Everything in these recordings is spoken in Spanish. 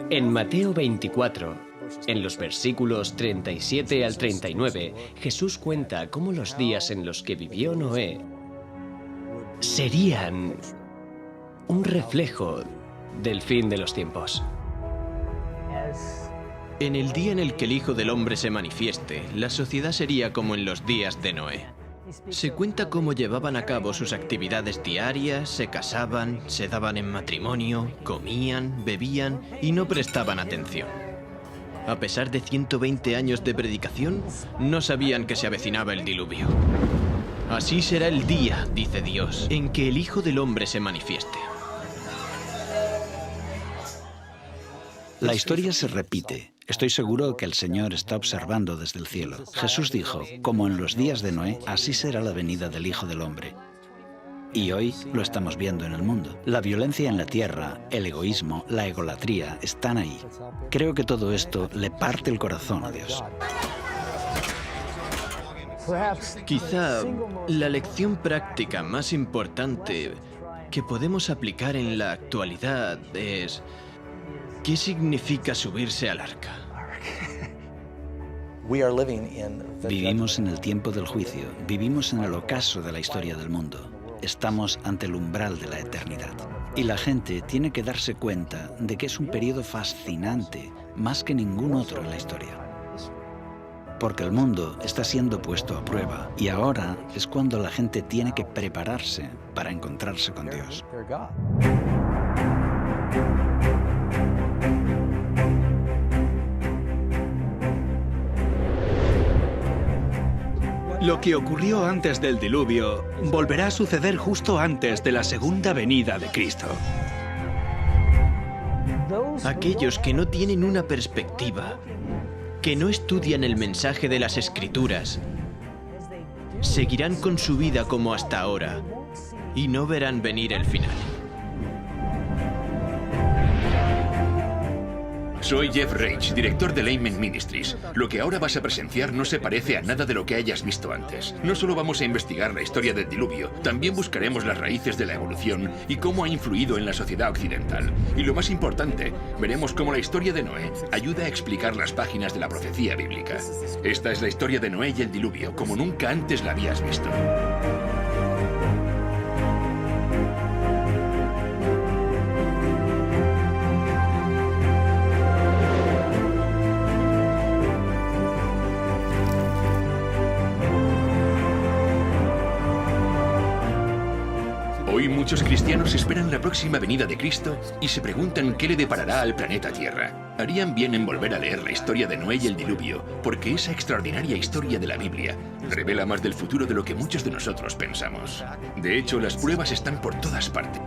En Mateo 24, en los versículos 37 al 39, Jesús cuenta cómo los días en los que vivió Noé serían un reflejo del fin de los tiempos. En el día en el que el Hijo del Hombre se manifieste, la sociedad sería como en los días de Noé. Se cuenta cómo llevaban a cabo sus actividades diarias, se casaban, se daban en matrimonio, comían, bebían y no prestaban atención. A pesar de 120 años de predicación, no sabían que se avecinaba el diluvio. Así será el día, dice Dios, en que el Hijo del Hombre se manifieste. La historia se repite. Estoy seguro que el Señor está observando desde el cielo. Jesús dijo, como en los días de Noé, así será la venida del Hijo del Hombre. Y hoy lo estamos viendo en el mundo. La violencia en la tierra, el egoísmo, la egolatría están ahí. Creo que todo esto le parte el corazón a Dios. Quizá la lección práctica más importante que podemos aplicar en la actualidad es: ¿qué significa subirse al arca? Vivimos en el tiempo del juicio, vivimos en el ocaso de la historia del mundo. Estamos ante el umbral de la eternidad. Y la gente tiene que darse cuenta de que es un periodo fascinante, más que ningún otro en la historia. Porque el mundo está siendo puesto a prueba y ahora es cuando la gente tiene que prepararse para encontrarse con Dios. Lo que ocurrió antes del diluvio volverá a suceder justo antes de la segunda venida de Cristo. Aquellos que no tienen una perspectiva, que no estudian el mensaje de las Escrituras, seguirán con su vida como hasta ahora y no verán venir el final. Soy Jeff Reich, director de Layman Ministries. Lo que ahora vas a presenciar no se parece a nada de lo que hayas visto antes. No solo vamos a investigar la historia del diluvio, también buscaremos las raíces de la evolución y cómo ha influido en la sociedad occidental. Y lo más importante, veremos cómo la historia de Noé ayuda a explicar las páginas de la profecía bíblica. Esta es la historia de Noé y el diluvio, como nunca antes la habías visto. Hoy muchos cristianos esperan la próxima venida de Cristo y se preguntan qué le deparará al planeta Tierra. Harían bien en volver a leer la historia de Noé y el diluvio, porque esa extraordinaria historia de la Biblia revela más del futuro de lo que muchos de nosotros pensamos. De hecho, las pruebas están por todas partes.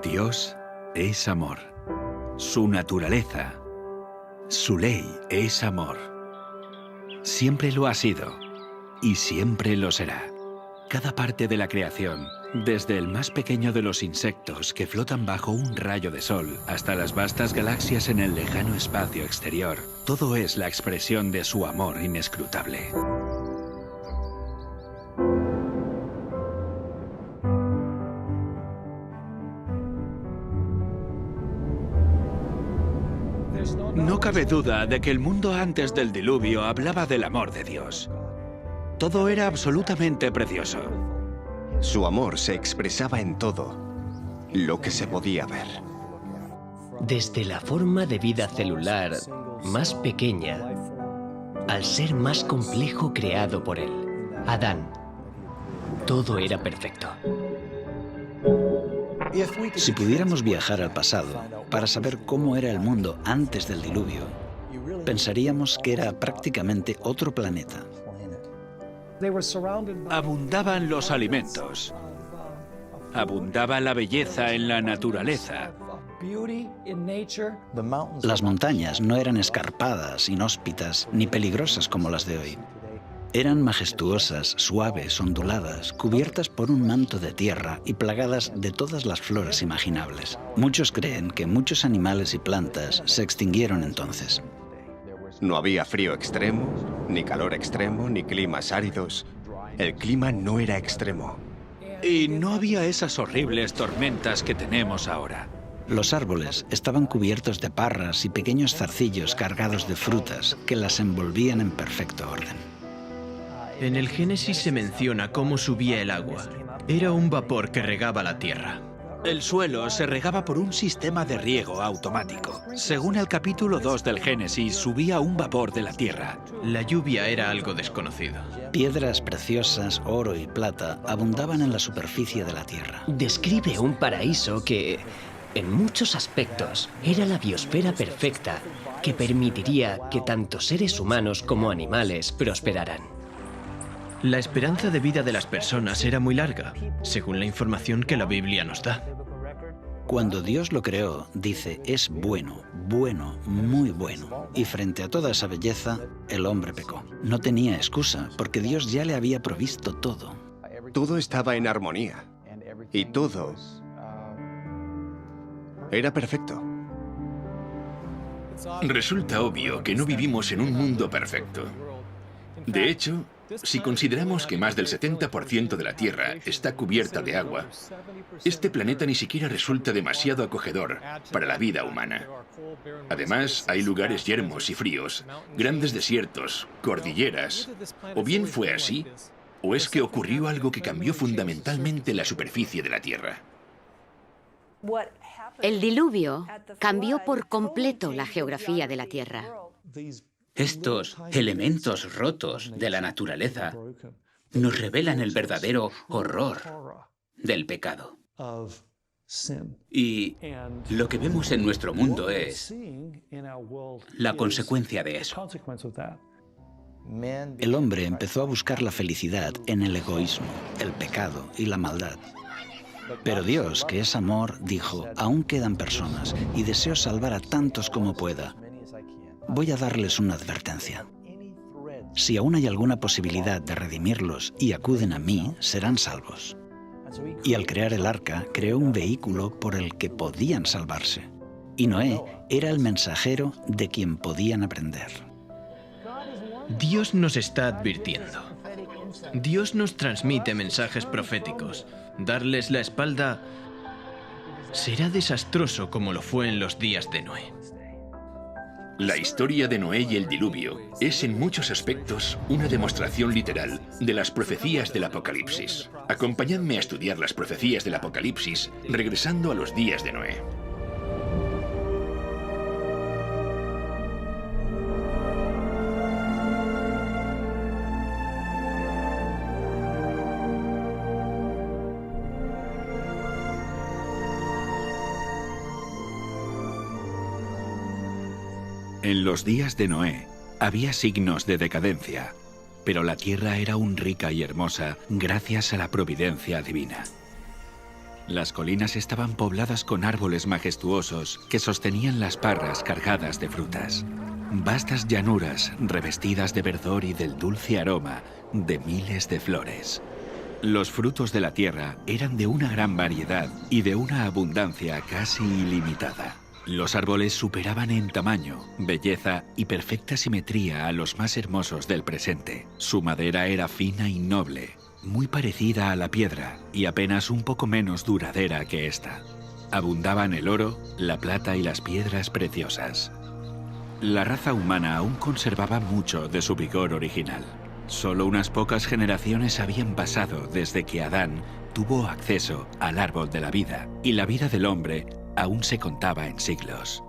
Dios es amor. Su naturaleza, su ley es amor. Siempre lo ha sido y siempre lo será. Cada parte de la creación, desde el más pequeño de los insectos que flotan bajo un rayo de sol hasta las vastas galaxias en el lejano espacio exterior, todo es la expresión de su amor No cabe duda de que el mundo antes del diluvio hablaba del amor de Dios. Todo era absolutamente precioso. Su amor se expresaba en todo lo que se podía ver. Desde la forma de vida celular más pequeña al ser más complejo creado por él, Adán, todo era perfecto. Si pudiéramos viajar al pasado para saber cómo era el mundo antes del diluvio, pensaríamos que era prácticamente otro planeta. Abundaban los alimentos. Abundaba la belleza en la naturaleza. Las montañas no eran escarpadas, inhóspitas, ni peligrosas como las de hoy. Eran majestuosas, suaves, onduladas, cubiertas por un manto de tierra y plagadas de todas las flores imaginables. Muchos creen que muchos animales y plantas se extinguieron entonces. No había frío extremo, ni calor extremo, ni climas áridos. El clima no era extremo. Y no había esas horribles tormentas que tenemos ahora. Los árboles estaban cubiertos de parras y pequeños zarcillos cargados de frutas que las envolvían en perfecto orden. En el Génesis se menciona cómo subía el agua. Era un vapor que regaba la tierra. El suelo se regaba por un sistema de riego automático. Según el capítulo 2 del Génesis, subía un vapor de la tierra. La lluvia era algo desconocido. Piedras preciosas, oro y plata abundaban en la superficie de la tierra. Describe un paraíso que, en muchos aspectos, era la biosfera perfecta que permitiría que tanto seres humanos como animales prosperaran. La esperanza de vida de las personas era muy larga, según la información que la Biblia nos da. Cuando Dios lo creó, dice, es bueno, bueno, muy bueno. Y frente a toda esa belleza, el hombre pecó. No tenía excusa, porque Dios ya le había provisto todo. Todo estaba en armonía. Y todo era perfecto. Resulta obvio que no vivimos en un mundo perfecto. De hecho, si consideramos que más del 70% de la Tierra está cubierta de agua, este planeta ni siquiera resulta demasiado acogedor para la vida humana. Además, hay lugares yermos y fríos, grandes desiertos, cordilleras. O bien fue así, o es que ocurrió algo que cambió fundamentalmente la superficie de la Tierra. El diluvio cambió por completo la geografía de la Tierra. Estos elementos rotos de la naturaleza nos revelan el verdadero horror del pecado. Y lo que vemos en nuestro mundo es la consecuencia de eso. El hombre empezó a buscar la felicidad en el egoísmo, el pecado y la maldad. Pero Dios, que es amor, dijo, aún quedan personas y deseo salvar a tantos como pueda. Voy a darles una advertencia. Si aún hay alguna posibilidad de redimirlos y acuden a mí, serán salvos. Y al crear el arca, creó un vehículo por el que podían salvarse. Y Noé era el mensajero de quien podían aprender. Dios nos está advirtiendo. Dios nos transmite mensajes proféticos. Darles la espalda será desastroso como lo fue en los días de Noé. La historia de Noé y el diluvio es en muchos aspectos una demostración literal de las profecías del Apocalipsis. Acompañadme a estudiar las profecías del Apocalipsis regresando a los días de Noé. En los días de Noé había signos de decadencia, pero la tierra era aún rica y hermosa gracias a la providencia divina. Las colinas estaban pobladas con árboles majestuosos que sostenían las parras cargadas de frutas. Vastas llanuras revestidas de verdor y del dulce aroma de miles de flores. Los frutos de la tierra eran de una gran variedad y de una abundancia casi ilimitada. Los árboles superaban en tamaño, belleza y perfecta simetría a los más hermosos del presente. Su madera era fina y noble, muy parecida a la piedra y apenas un poco menos duradera que esta. Abundaban el oro, la plata y las piedras preciosas. La raza humana aún conservaba mucho de su vigor original. Solo unas pocas generaciones habían pasado desde que Adán tuvo acceso al árbol de la vida, y la vida del hombre aún se contaba en siglos.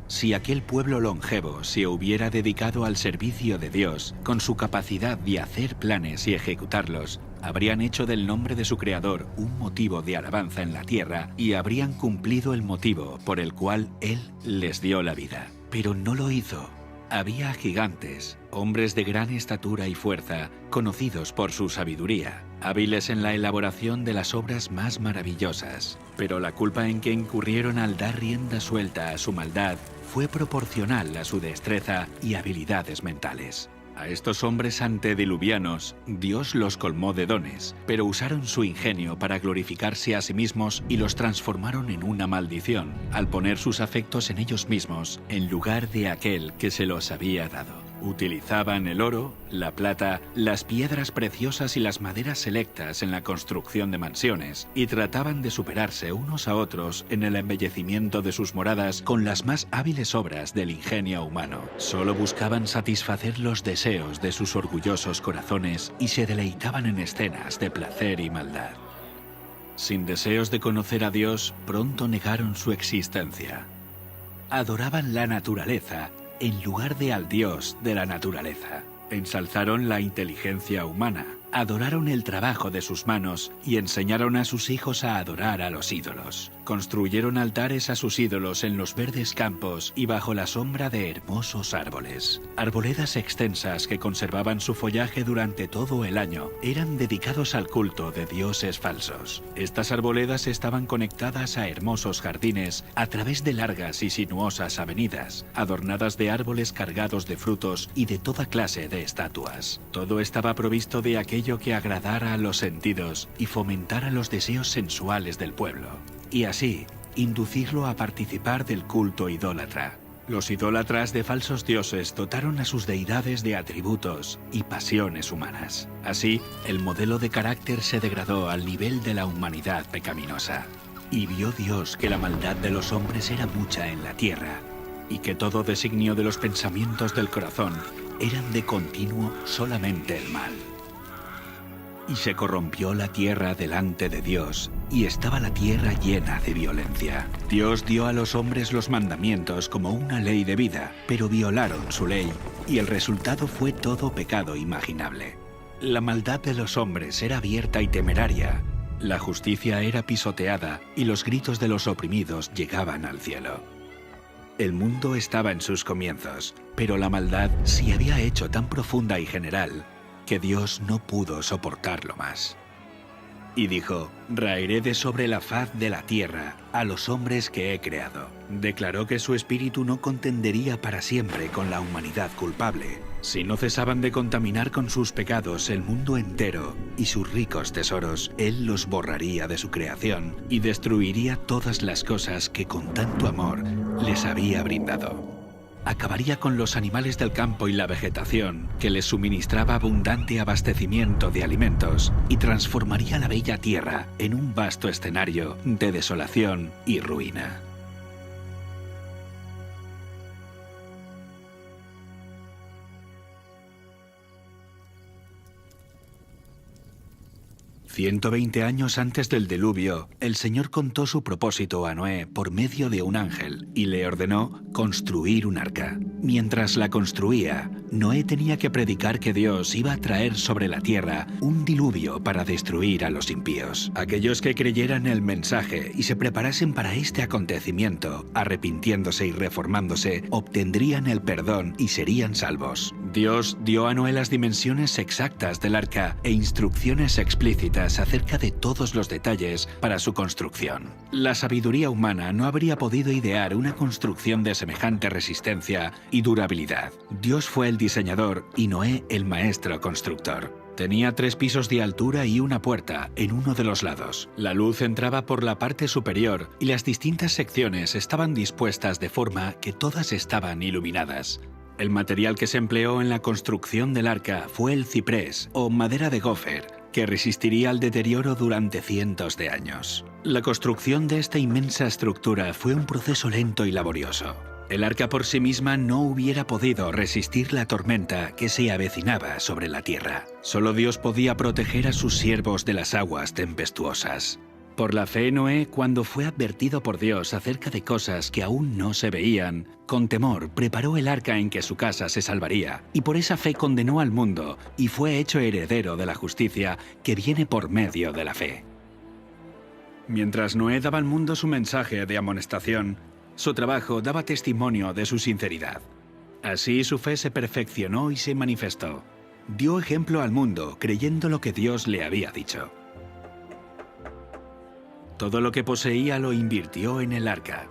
Si aquel pueblo longevo se hubiera dedicado al servicio de Dios, con su capacidad de hacer planes y ejecutarlos, habrían hecho del nombre de su creador un motivo de alabanza en la tierra y habrían cumplido el motivo por el cual Él les dio la vida. Pero no lo hizo. Había gigantes, hombres de gran estatura y fuerza, conocidos por su sabiduría, hábiles en la elaboración de las obras más maravillosas. Pero la culpa en que incurrieron al dar rienda suelta a su maldad fue proporcional a su destreza y habilidades mentales. A estos hombres antediluvianos, Dios los colmó de dones, pero usaron su ingenio para glorificarse a sí mismos y los transformaron en una maldición, al poner sus afectos en ellos mismos, en lugar de aquel que se los había dado. Utilizaban el oro, la plata, las piedras preciosas y las maderas selectas en la construcción de mansiones, y trataban de superarse unos a otros en el embellecimiento de sus moradas con las más hábiles obras del ingenio humano. Solo buscaban satisfacer los deseos de sus orgullosos corazones y se deleitaban en escenas de placer y maldad. Sin deseos de conocer a Dios, pronto negaron su existencia. Adoraban la naturaleza en lugar de al Dios de la naturaleza. Ensalzaron la inteligencia humana, adoraron el trabajo de sus manos y enseñaron a sus hijos a adorar a los ídolos. Construyeron altares a sus ídolos en los verdes campos y bajo la sombra de hermosos árboles. Arboledas extensas que conservaban su follaje durante todo el año eran dedicados al culto de dioses falsos. Estas arboledas estaban conectadas a hermosos jardines a través de largas y sinuosas avenidas, adornadas de árboles cargados de frutos y de toda clase de estatuas. Todo estaba provisto de aquello que agradara a los sentidos y fomentara los deseos sensuales del pueblo, y así inducirlo a participar del culto idólatra. Los idólatras de falsos dioses dotaron a sus deidades de atributos y pasiones humanas. Así, el modelo de carácter se degradó al nivel de la humanidad pecaminosa. Y vio Dios que la maldad de los hombres era mucha en la tierra, y que todo designio de los pensamientos del corazón eran de continuo solamente el mal. Y se corrompió la tierra delante de Dios, y estaba la tierra llena de violencia. Dios dio a los hombres los mandamientos como una ley de vida, pero violaron su ley, y el resultado fue todo pecado imaginable. La maldad de los hombres era abierta y temeraria, la justicia era pisoteada, y los gritos de los oprimidos llegaban al cielo. El mundo estaba en sus comienzos, pero la maldad se había hecho tan profunda y general que Dios no pudo soportarlo más. Y dijo: raeré de sobre la faz de la tierra a los hombres que he creado. Declaró que su espíritu no contendería para siempre con la humanidad culpable. Si no cesaban de contaminar con sus pecados el mundo entero y sus ricos tesoros, Él los borraría de su creación y destruiría todas las cosas que con tanto amor les había brindado. Acabaría con los animales del campo y la vegetación, que les suministraba abundante abastecimiento de alimentos, y transformaría la bella tierra en un vasto escenario de desolación y ruina. «120 años antes del diluvio, el Señor contó su propósito a Noé por medio de un ángel y le ordenó construir un arca. Mientras la construía, Noé tenía que predicar que Dios iba a traer sobre la tierra un diluvio para destruir a los impíos. Aquellos que creyeran el mensaje y se preparasen para este acontecimiento, arrepintiéndose y reformándose, obtendrían el perdón y serían salvos. Dios dio a Noé las dimensiones exactas del arca e instrucciones explícitas acerca de todos los detalles para su construcción. La sabiduría humana no habría podido idear una construcción de semejante resistencia y durabilidad. Dios fue el diseñador y Noé el maestro constructor. Tenía 3 pisos de altura y una puerta en uno de los lados. La luz entraba por la parte superior y las distintas secciones estaban dispuestas de forma que todas estaban iluminadas. El material que se empleó en la construcción del arca fue el ciprés o madera de gofer, que resistiría al deterioro durante cientos de años. La construcción de esta inmensa estructura fue un proceso lento y laborioso. El arca por sí misma no hubiera podido resistir la tormenta que se avecinaba sobre la tierra. Solo Dios podía proteger a sus siervos de las aguas tempestuosas. Por la fe, Noé, cuando fue advertido por Dios acerca de cosas que aún no se veían, con temor preparó el arca en que su casa se salvaría, y por esa fe condenó al mundo y fue hecho heredero de la justicia que viene por medio de la fe. Mientras Noé daba al mundo su mensaje de amonestación, su trabajo daba testimonio de su sinceridad. Así su fe se perfeccionó y se manifestó. Dio ejemplo al mundo creyendo lo que Dios le había dicho. Todo lo que poseía lo invirtió en el arca.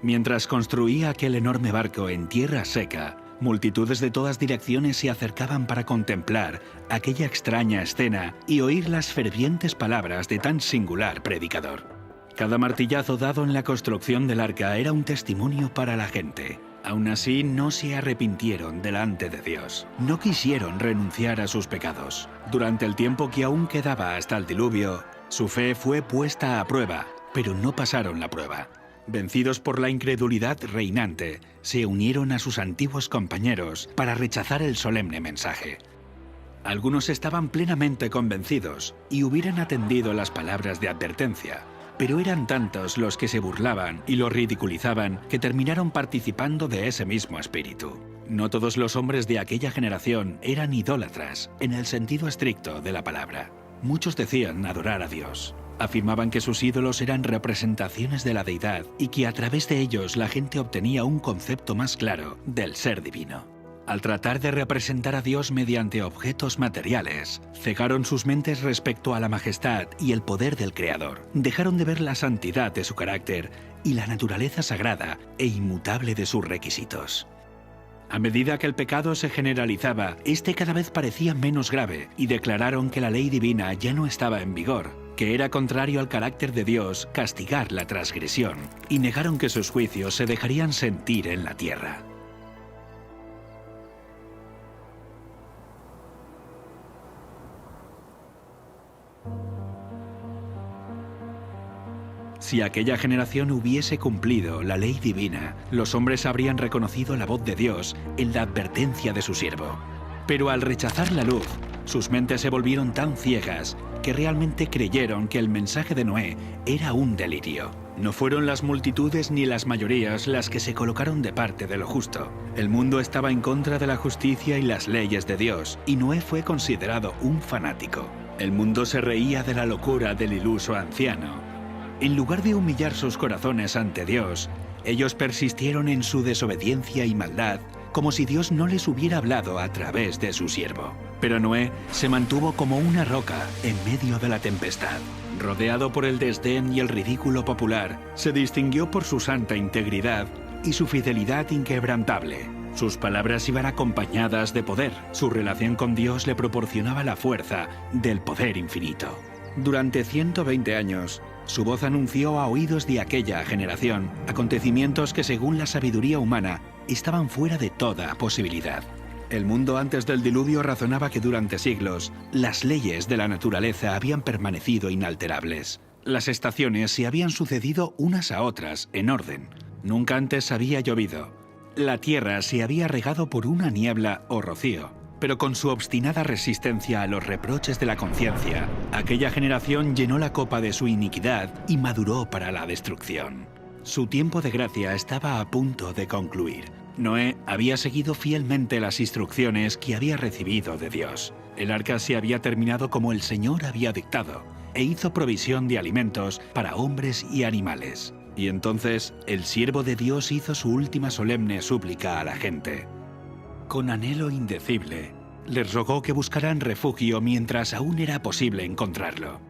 Mientras construía aquel enorme barco en tierra seca, multitudes de todas direcciones se acercaban para contemplar aquella extraña escena y oír las fervientes palabras de tan singular predicador. Cada martillazo dado en la construcción del arca era un testimonio para la gente. Aún así, no se arrepintieron delante de Dios. No quisieron renunciar a sus pecados. Durante el tiempo que aún quedaba hasta el diluvio, su fe fue puesta a prueba, pero no pasaron la prueba. Vencidos por la incredulidad reinante, se unieron a sus antiguos compañeros para rechazar el solemne mensaje. Algunos estaban plenamente convencidos y hubieran atendido las palabras de advertencia, pero eran tantos los que se burlaban y los ridiculizaban que terminaron participando de ese mismo espíritu. No todos los hombres de aquella generación eran idólatras, en el sentido estricto de la palabra. Muchos decían adorar a Dios. Afirmaban que sus ídolos eran representaciones de la deidad y que a través de ellos la gente obtenía un concepto más claro del ser divino. Al tratar de representar a Dios mediante objetos materiales, cegaron sus mentes respecto a la majestad y el poder del Creador. Dejaron de ver la santidad de su carácter y la naturaleza sagrada e inmutable de sus requisitos. A medida que el pecado se generalizaba, este cada vez parecía menos grave y declararon que la ley divina ya no estaba en vigor, que era contrario al carácter de Dios castigar la transgresión, y negaron que sus juicios se dejarían sentir en la tierra. Si aquella generación hubiese cumplido la ley divina, los hombres habrían reconocido la voz de Dios en la advertencia de su siervo. Pero al rechazar la luz, sus mentes se volvieron tan ciegas que realmente creyeron que el mensaje de Noé era un delirio. No fueron las multitudes ni las mayorías las que se colocaron de parte de lo justo. El mundo estaba en contra de la justicia y las leyes de Dios, y Noé fue considerado un fanático. El mundo se reía de la locura del iluso anciano. En lugar de humillar sus corazones ante Dios, ellos persistieron en su desobediencia y maldad, como si Dios no les hubiera hablado a través de su siervo. Pero Noé se mantuvo como una roca en medio de la tempestad. Rodeado por el desdén y el ridículo popular, se distinguió por su santa integridad y su fidelidad inquebrantable. Sus palabras iban acompañadas de poder. Su relación con Dios le proporcionaba la fuerza del poder infinito. Durante 120 años, su voz anunció a oídos de aquella generación acontecimientos que, según la sabiduría humana, estaban fuera de toda posibilidad. El mundo antes del diluvio razonaba que durante siglos las leyes de la naturaleza habían permanecido inalterables. Las estaciones se habían sucedido unas a otras en orden. Nunca antes había llovido. La tierra se había regado por una niebla o rocío. Pero con su obstinada resistencia a los reproches de la conciencia, aquella generación llenó la copa de su iniquidad y maduró para la destrucción. Su tiempo de gracia estaba a punto de concluir. Noé había seguido fielmente las instrucciones que había recibido de Dios. El arca se había terminado como el Señor había dictado, e hizo provisión de alimentos para hombres y animales. Y entonces el siervo de Dios hizo su última solemne súplica a la gente. Con anhelo indecible, les rogó que buscaran refugio mientras aún era posible encontrarlo.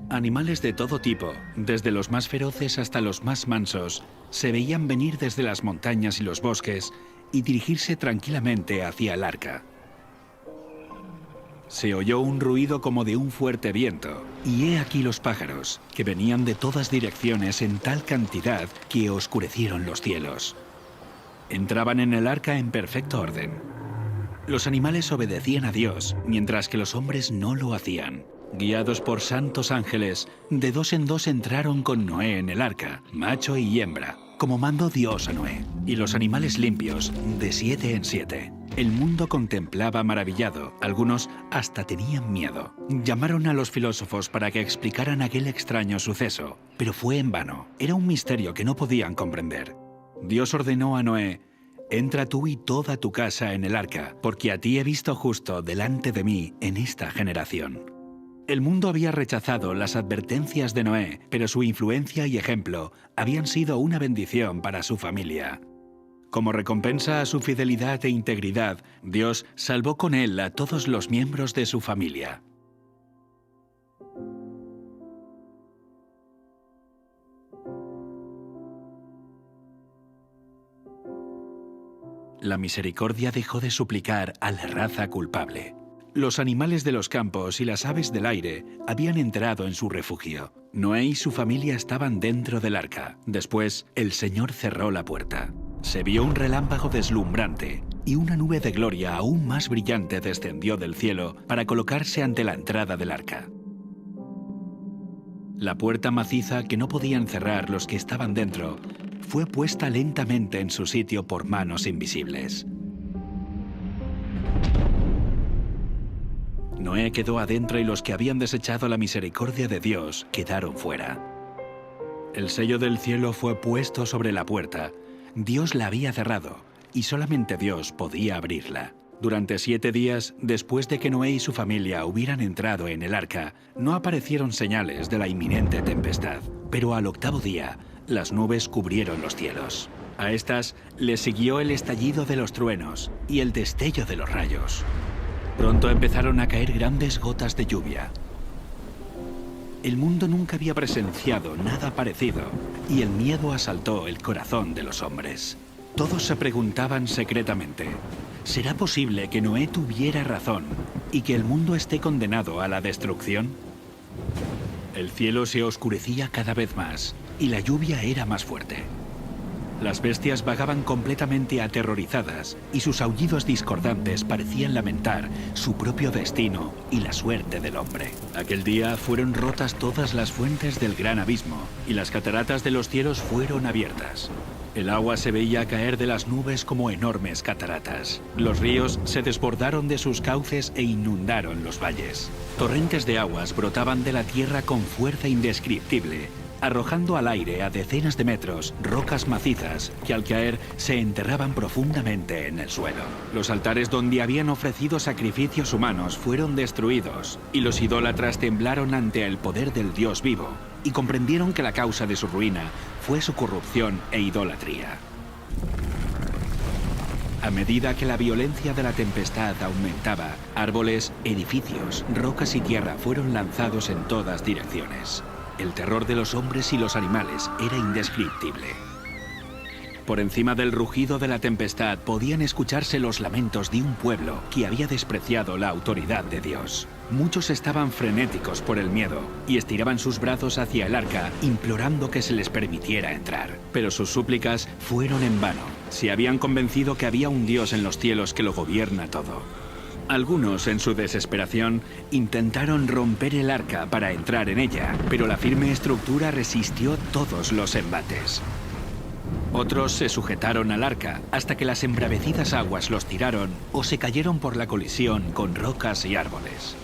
Animales de todo tipo, desde los más feroces hasta los más mansos, se veían venir desde las montañas y los bosques y dirigirse tranquilamente hacia el arca. Se oyó un ruido como de un fuerte viento, y he aquí los pájaros, que venían de todas direcciones en tal cantidad que oscurecieron los cielos. Entraban en el arca en perfecto orden. Los animales obedecían a Dios, mientras que los hombres no lo hacían. Guiados por santos ángeles, de dos en dos entraron con Noé en el arca, macho y hembra, como mandó Dios a Noé, y los animales limpios, de 7 en 7. El mundo contemplaba maravillado, algunos hasta tenían miedo. Llamaron a los filósofos para que explicaran aquel extraño suceso, pero fue en vano. Era un misterio que no podían comprender. Dios ordenó a Noé: entra tú y toda tu casa en el arca, porque a ti he visto justo delante de mí en esta generación. El mundo había rechazado las advertencias de Noé, pero su influencia y ejemplo habían sido una bendición para su familia. Como recompensa a su fidelidad e integridad, Dios salvó con él a todos los miembros de su familia. La misericordia dejó de suplicar a la raza culpable. Los animales de los campos y las aves del aire habían entrado en su refugio. Noé y su familia estaban dentro del arca. Después, el Señor cerró la puerta. Se vio un relámpago deslumbrante y una nube de gloria aún más brillante descendió del cielo para colocarse ante la entrada del arca. La puerta maciza que no podían cerrar los que estaban dentro fue puesta lentamente en su sitio por manos invisibles. Noé quedó adentro y los que habían desechado la misericordia de Dios quedaron fuera. El sello del cielo fue puesto sobre la puerta. Dios la había cerrado y solamente Dios podía abrirla. Durante 7 días, después de que Noé y su familia hubieran entrado en el arca, no aparecieron señales de la inminente tempestad. Pero al 8º día, las nubes cubrieron los cielos. A estas le siguió el estallido de los truenos y el destello de los rayos. Pronto empezaron a caer grandes gotas de lluvia. El mundo nunca había presenciado nada parecido y el miedo asaltó el corazón de los hombres. Todos se preguntaban secretamente: ¿será posible que Noé tuviera razón y que el mundo esté condenado a la destrucción? El cielo se oscurecía cada vez más y la lluvia era más fuerte. Las bestias vagaban completamente aterrorizadas y sus aullidos discordantes parecían lamentar su propio destino y la suerte del hombre. Aquel día fueron rotas todas las fuentes del gran abismo y las cataratas de los cielos fueron abiertas. El agua se veía caer de las nubes como enormes cataratas. Los ríos se desbordaron de sus cauces e inundaron los valles. Torrentes de aguas brotaban de la tierra con fuerza indescriptible, arrojando al aire a decenas de metros rocas macizas que al caer se enterraban profundamente en el suelo. Los altares donde habían ofrecido sacrificios humanos fueron destruidos y los idólatras temblaron ante el poder del Dios vivo y comprendieron que la causa de su ruina fue su corrupción e idolatría. A medida que la violencia de la tempestad aumentaba, árboles, edificios, rocas y tierra fueron lanzados en todas direcciones. El terror de los hombres y los animales era indescriptible. Por encima del rugido de la tempestad podían escucharse los lamentos de un pueblo que había despreciado la autoridad de Dios. Muchos estaban frenéticos por el miedo y estiraban sus brazos hacia el arca, implorando que se les permitiera entrar. Pero sus súplicas fueron en vano. Se habían convencido que había un Dios en los cielos que lo gobierna todo. Algunos, en su desesperación, intentaron romper el arca para entrar en ella, pero la firme estructura resistió todos los embates. Otros se sujetaron al arca hasta que las embravecidas aguas los tiraron o se cayeron por la colisión con rocas y árboles.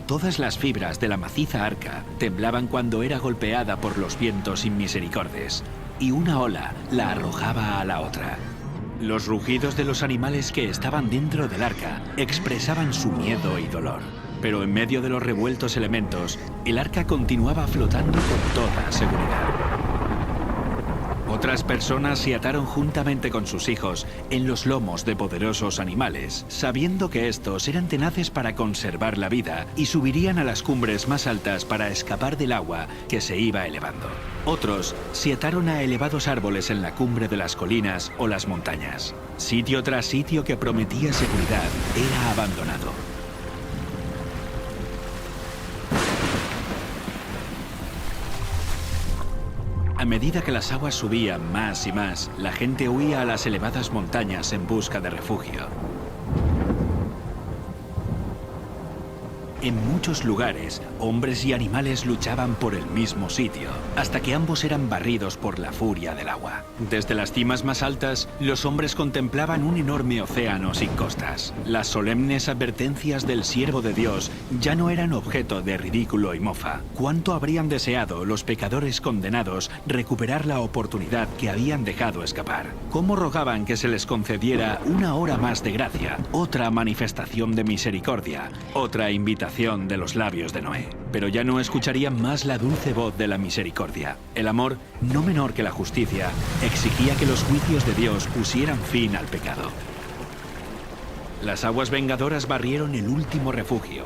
Todas las fibras de la maciza arca temblaban cuando era golpeada por los vientos inmisericordes, y una ola la arrojaba a la otra. Los rugidos de los animales que estaban dentro del arca expresaban su miedo y dolor. Pero en medio de los revueltos elementos, el arca continuaba flotando con toda seguridad. Otras personas se ataron juntamente con sus hijos en los lomos de poderosos animales, sabiendo que estos eran tenaces para conservar la vida y subirían a las cumbres más altas para escapar del agua que se iba elevando. Otros se ataron a elevados árboles en la cumbre de las colinas o las montañas. Sitio tras sitio que prometía seguridad era abandonado. medida que las aguas subían más y más, la gente huía a las elevadas montañas en busca de refugio. En muchos lugares, hombres y animales luchaban por el mismo sitio, hasta que ambos eran barridos por la furia del agua. Desde las cimas más altas, los hombres contemplaban un enorme océano sin costas. Las solemnes advertencias del siervo de Dios ya no eran objeto de ridículo y mofa. ¿Cuánto habrían deseado los pecadores condenados recuperar la oportunidad que habían dejado escapar? ¿Cómo rogaban que se les concediera una hora más de gracia, otra manifestación de misericordia, otra invitación de los labios de Noé? Pero ya no escucharían más la dulce voz de la misericordia. El amor, no menor que la justicia, exigía que los juicios de Dios pusieran fin al pecado. Las aguas vengadoras barrieron el último refugio,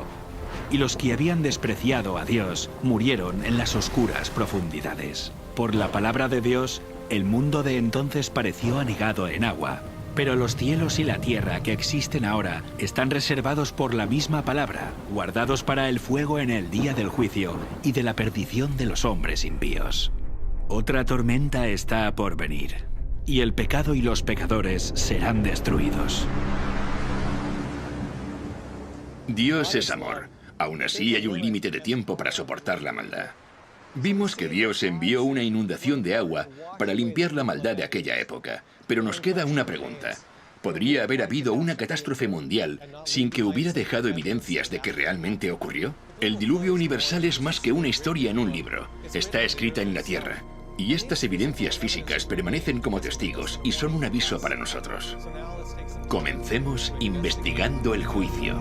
y los que habían despreciado a Dios murieron en las oscuras profundidades. Por la palabra de Dios, el mundo de entonces pareció anegado en agua. Pero los cielos y la tierra que existen ahora están reservados por la misma palabra, guardados para el fuego en el día del juicio y de la perdición de los hombres impíos. Otra tormenta está por venir, y el pecado y los pecadores serán destruidos. Dios es amor. Aún así hay un límite de tiempo para soportar la maldad. Vimos que Dios envió una inundación de agua para limpiar la maldad de aquella época. Pero nos queda una pregunta. ¿Podría haber habido una catástrofe mundial sin que hubiera dejado evidencias de que realmente ocurrió? El diluvio universal es más que una historia en un libro. Está escrita en la tierra. Y estas evidencias físicas permanecen como testigos y son un aviso para nosotros. Comencemos investigando el juicio.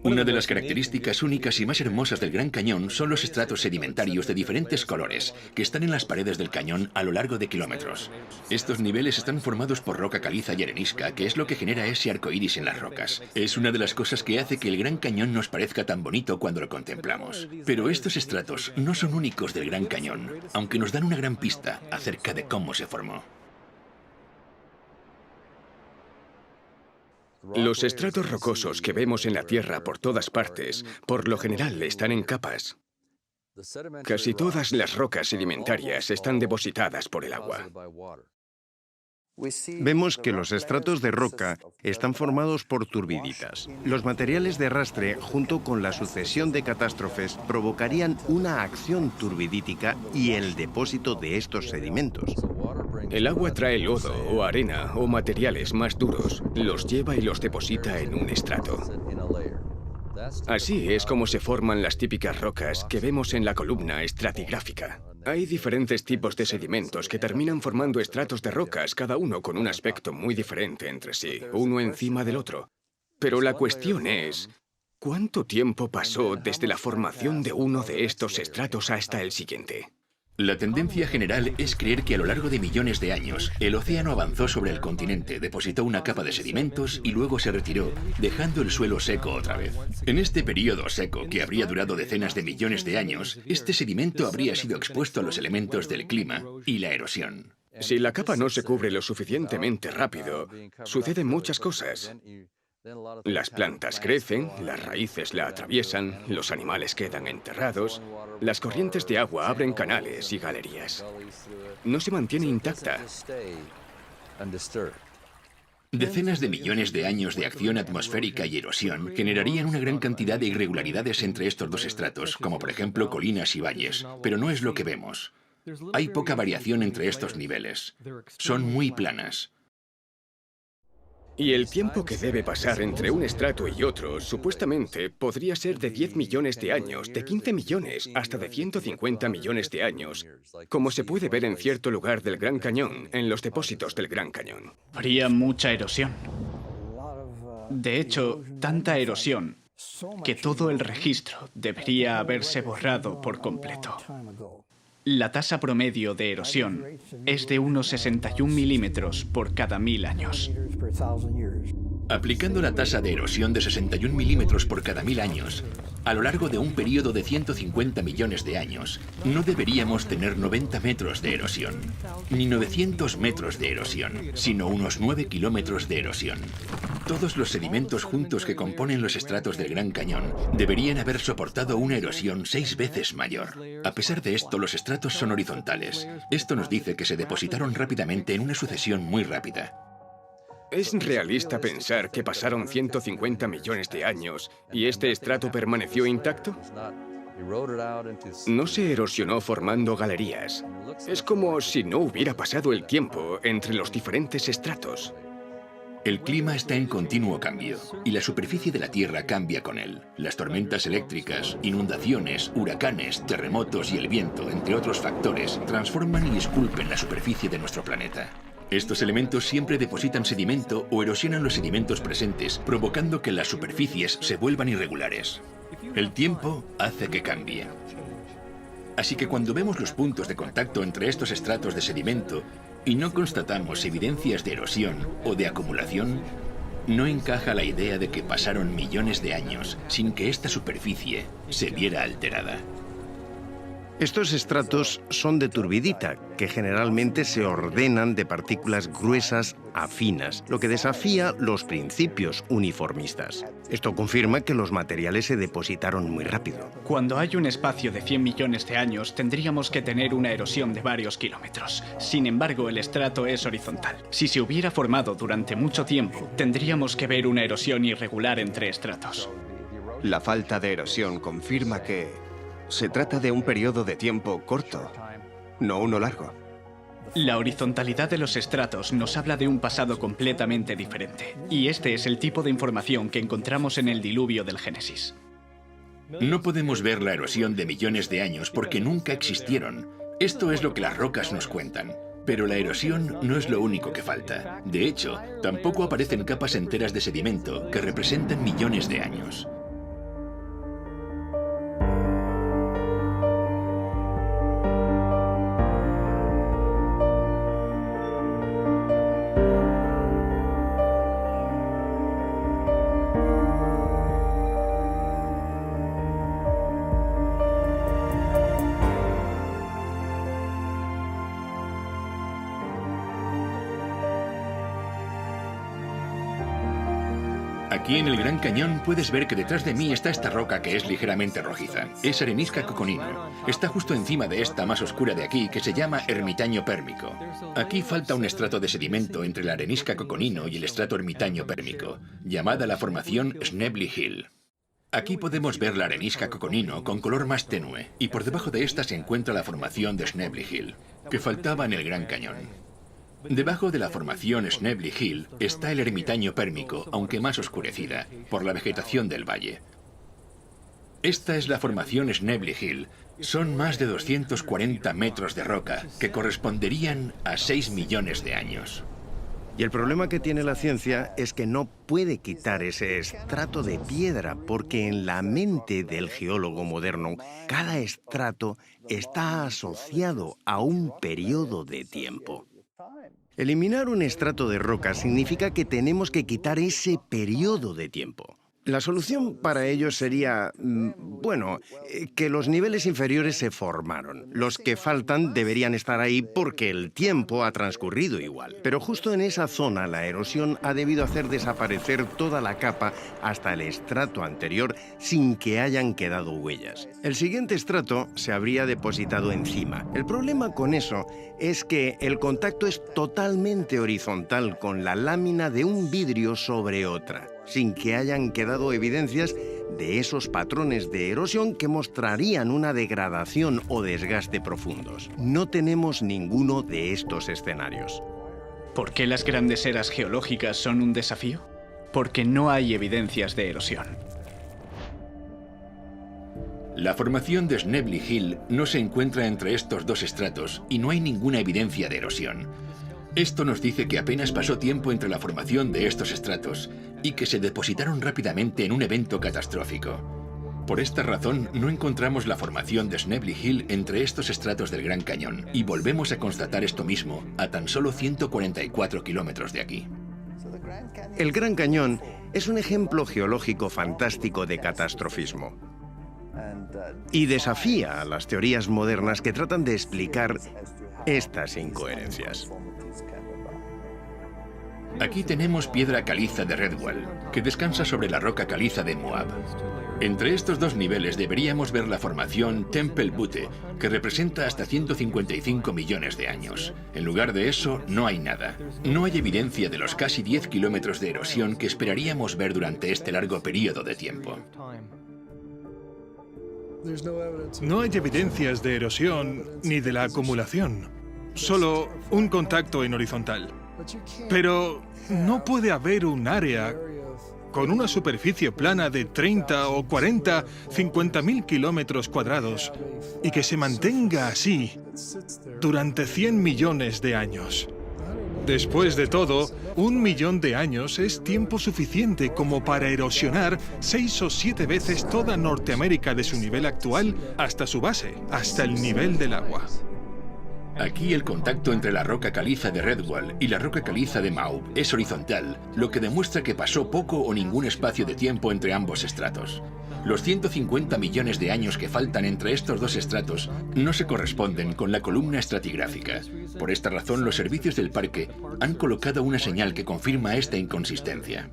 Una de las características únicas y más hermosas del Gran Cañón son los estratos sedimentarios de diferentes colores que están en las paredes del cañón a lo largo de kilómetros. Estos niveles están formados por roca caliza y arenisca, que es lo que genera ese arco iris en las rocas. Es una de las cosas que hace que el Gran Cañón nos parezca tan bonito cuando lo contemplamos. Pero estos estratos no son únicos del Gran Cañón, aunque nos dan una gran pista acerca de cómo se formó. Los estratos rocosos que vemos en la Tierra por todas partes, por lo general están en capas. Casi todas las rocas sedimentarias están depositadas por el agua. Vemos que los estratos de roca están formados por turbiditas. Los materiales de arrastre, junto con la sucesión de catástrofes, provocarían una acción turbidítica y el depósito de estos sedimentos. El agua trae lodo o arena o materiales más duros, los lleva y los deposita en un estrato. Así es como se forman las típicas rocas que vemos en la columna estratigráfica. Hay diferentes tipos de sedimentos que terminan formando estratos de rocas, cada uno con un aspecto muy diferente entre sí, uno encima del otro. Pero la cuestión es, ¿cuánto tiempo pasó desde la formación de uno de estos estratos hasta el siguiente? La tendencia general es creer que a lo largo de millones de años, el océano avanzó sobre el continente, depositó una capa de sedimentos y luego se retiró, dejando el suelo seco otra vez. En este periodo seco, que habría durado decenas de millones de años, este sedimento habría sido expuesto a los elementos del clima y la erosión. Si la capa no se cubre lo suficientemente rápido, suceden muchas cosas. Las plantas crecen, las raíces la atraviesan, los animales quedan enterrados, las corrientes de agua abren canales y galerías. no se mantiene intacta. Decenas de millones de años de acción atmosférica y erosión generarían una gran cantidad de irregularidades entre estos dos estratos, como por ejemplo colinas y valles, pero no es lo que vemos. Hay poca variación entre estos niveles. Son muy planas. Y el tiempo que debe pasar entre un estrato y otro, supuestamente, podría ser de 10 millones de años, de 15 millones, hasta de 150 millones de años, como se puede ver en cierto lugar del Gran Cañón, en los depósitos del Gran Cañón. Habría mucha erosión. De hecho, tanta erosión que todo el registro debería haberse borrado por completo. La tasa promedio de erosión es de unos 61 milímetros por cada 1000 años. Aplicando la tasa de erosión de 61 milímetros por cada 1000 años, a lo largo de un periodo de 150 millones de años, no deberíamos tener 90 metros de erosión, ni 900 metros de erosión, sino unos 9 kilómetros de erosión. Todos los sedimentos juntos que componen los estratos del Gran Cañón deberían haber soportado una erosión 6 veces mayor. A pesar de esto, los estratos son horizontales. Esto nos dice que se depositaron rápidamente en una sucesión muy rápida. ¿Es realista pensar que pasaron 150 millones de años y este estrato permaneció intacto? No se erosionó formando galerías. Es como si no hubiera pasado el tiempo entre los diferentes estratos. El clima está en continuo cambio y la superficie de la Tierra cambia con él. Las tormentas eléctricas, inundaciones, huracanes, terremotos y el viento, entre otros factores, transforman y esculpen la superficie de nuestro planeta. Estos elementos siempre depositan sedimento o erosionan los sedimentos presentes, provocando que las superficies se vuelvan irregulares. El tiempo hace que cambie. Así que cuando vemos los puntos de contacto entre estos estratos de sedimento y no constatamos evidencias de erosión o de acumulación, no encaja la idea de que pasaron millones de años sin que esta superficie se viera alterada. Estos estratos son de turbidita, que generalmente se ordenan de partículas gruesas a finas, lo que desafía los principios uniformistas. Esto confirma que los materiales se depositaron muy rápido. Cuando hay un espacio de 100 millones de años, tendríamos que tener una erosión de varios kilómetros. Sin embargo, el estrato es horizontal. Si se hubiera formado durante mucho tiempo, tendríamos que ver una erosión irregular entre estratos. La falta de erosión confirma que se trata de un periodo de tiempo corto, no uno largo. La horizontalidad de los estratos nos habla de un pasado completamente diferente. Y este es el tipo de información que encontramos en el diluvio del Génesis. No podemos ver la erosión de millones de años porque nunca existieron. Esto es lo que las rocas nos cuentan. Pero la erosión no es lo único que falta. De hecho, tampoco aparecen capas enteras de sedimento que representan millones de años. Aquí en el Gran Cañón puedes ver que detrás de mí está esta roca que es ligeramente rojiza. Es arenisca coconino. Está justo encima de esta más oscura de aquí que se llama ermitaño pérmico. Aquí falta un estrato de sedimento entre la arenisca coconino y el estrato ermitaño pérmico, llamada la formación Schnebly Hill. Aquí podemos ver la arenisca coconino con color más tenue y por debajo de esta se encuentra la formación de Schnebly Hill, que faltaba en el Gran Cañón. Debajo de la formación Schnebly Hill está el ermitaño pérmico, aunque más oscurecida, por la vegetación del valle. Esta es la formación Schnebly Hill. Son más de 240 metros de roca, que corresponderían a 6 millones de años. Y el problema que tiene la ciencia es que no puede quitar ese estrato de piedra, porque en la mente del geólogo moderno, cada estrato está asociado a un periodo de tiempo. Eliminar un estrato de roca significa que tenemos que quitar ese periodo de tiempo. La solución para ello sería, que los niveles inferiores se formaron. Los que faltan deberían estar ahí porque el tiempo ha transcurrido igual. Pero justo en esa zona la erosión ha debido hacer desaparecer toda la capa hasta el estrato anterior sin que hayan quedado huellas. El siguiente estrato se habría depositado encima. El problema con eso es que el contacto es totalmente horizontal con la lámina de un vidrio sobre otra, sin que hayan quedado evidencias de esos patrones de erosión que mostrarían una degradación o desgaste profundos. No tenemos ninguno de estos escenarios. ¿Por qué las grandes eras geológicas son un desafío? Porque no hay evidencias de erosión. La formación de Snebly Hill no se encuentra entre estos dos estratos y no hay ninguna evidencia de erosión. Esto nos dice que apenas pasó tiempo entre la formación de estos estratos y que se depositaron rápidamente en un evento catastrófico. Por esta razón, no encontramos la formación de Snebly Hill entre estos estratos del Gran Cañón, y volvemos a constatar esto mismo a tan solo 144 kilómetros de aquí. El Gran Cañón es un ejemplo geológico fantástico de catastrofismo y desafía a las teorías modernas que tratan de explicar estas incoherencias. Aquí tenemos piedra caliza de Redwall, que descansa sobre la roca caliza de Moab. Entre estos dos niveles deberíamos ver la formación Temple Butte, que representa hasta 155 millones de años. En lugar de eso, no hay nada. No hay evidencia de los casi 10 kilómetros de erosión que esperaríamos ver durante este largo periodo de tiempo. No hay evidencias de erosión ni de la acumulación, solo un contacto en horizontal. Pero no puede haber un área con una superficie plana de 30 o 40, 50.000 kilómetros cuadrados y que se mantenga así durante 100 millones de años. Después de todo, 1 millón de años es tiempo suficiente como para erosionar 6 o 7 veces toda Norteamérica de su nivel actual hasta su base, hasta el nivel del agua. Aquí el contacto entre la roca caliza de Redwall y la roca caliza de Moab es horizontal, lo que demuestra que pasó poco o ningún espacio de tiempo entre ambos estratos. Los 150 millones de años que faltan entre estos dos estratos no se corresponden con la columna estratigráfica. Por esta razón, los servicios del parque han colocado una señal que confirma esta inconsistencia.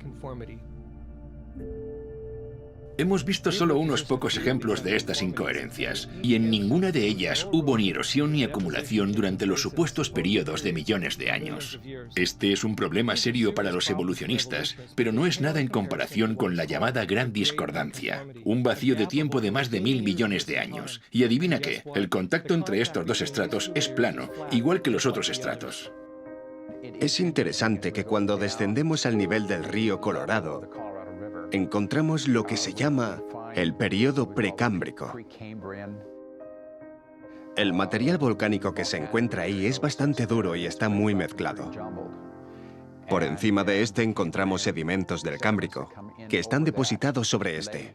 Hemos visto solo unos pocos ejemplos de estas incoherencias, y en ninguna de ellas hubo ni erosión ni acumulación durante los supuestos periodos de millones de años. Este es un problema serio para los evolucionistas, pero no es nada en comparación con la llamada Gran Discordancia, un vacío de tiempo de más de 1.000 millones de años. Y adivina qué, el contacto entre estos dos estratos es plano, igual que los otros estratos. Es interesante que cuando descendemos al nivel del río Colorado, encontramos lo que se llama el período precámbrico. El material volcánico que se encuentra ahí es bastante duro y está muy mezclado. Por encima de este encontramos sedimentos del Cámbrico, que están depositados sobre este.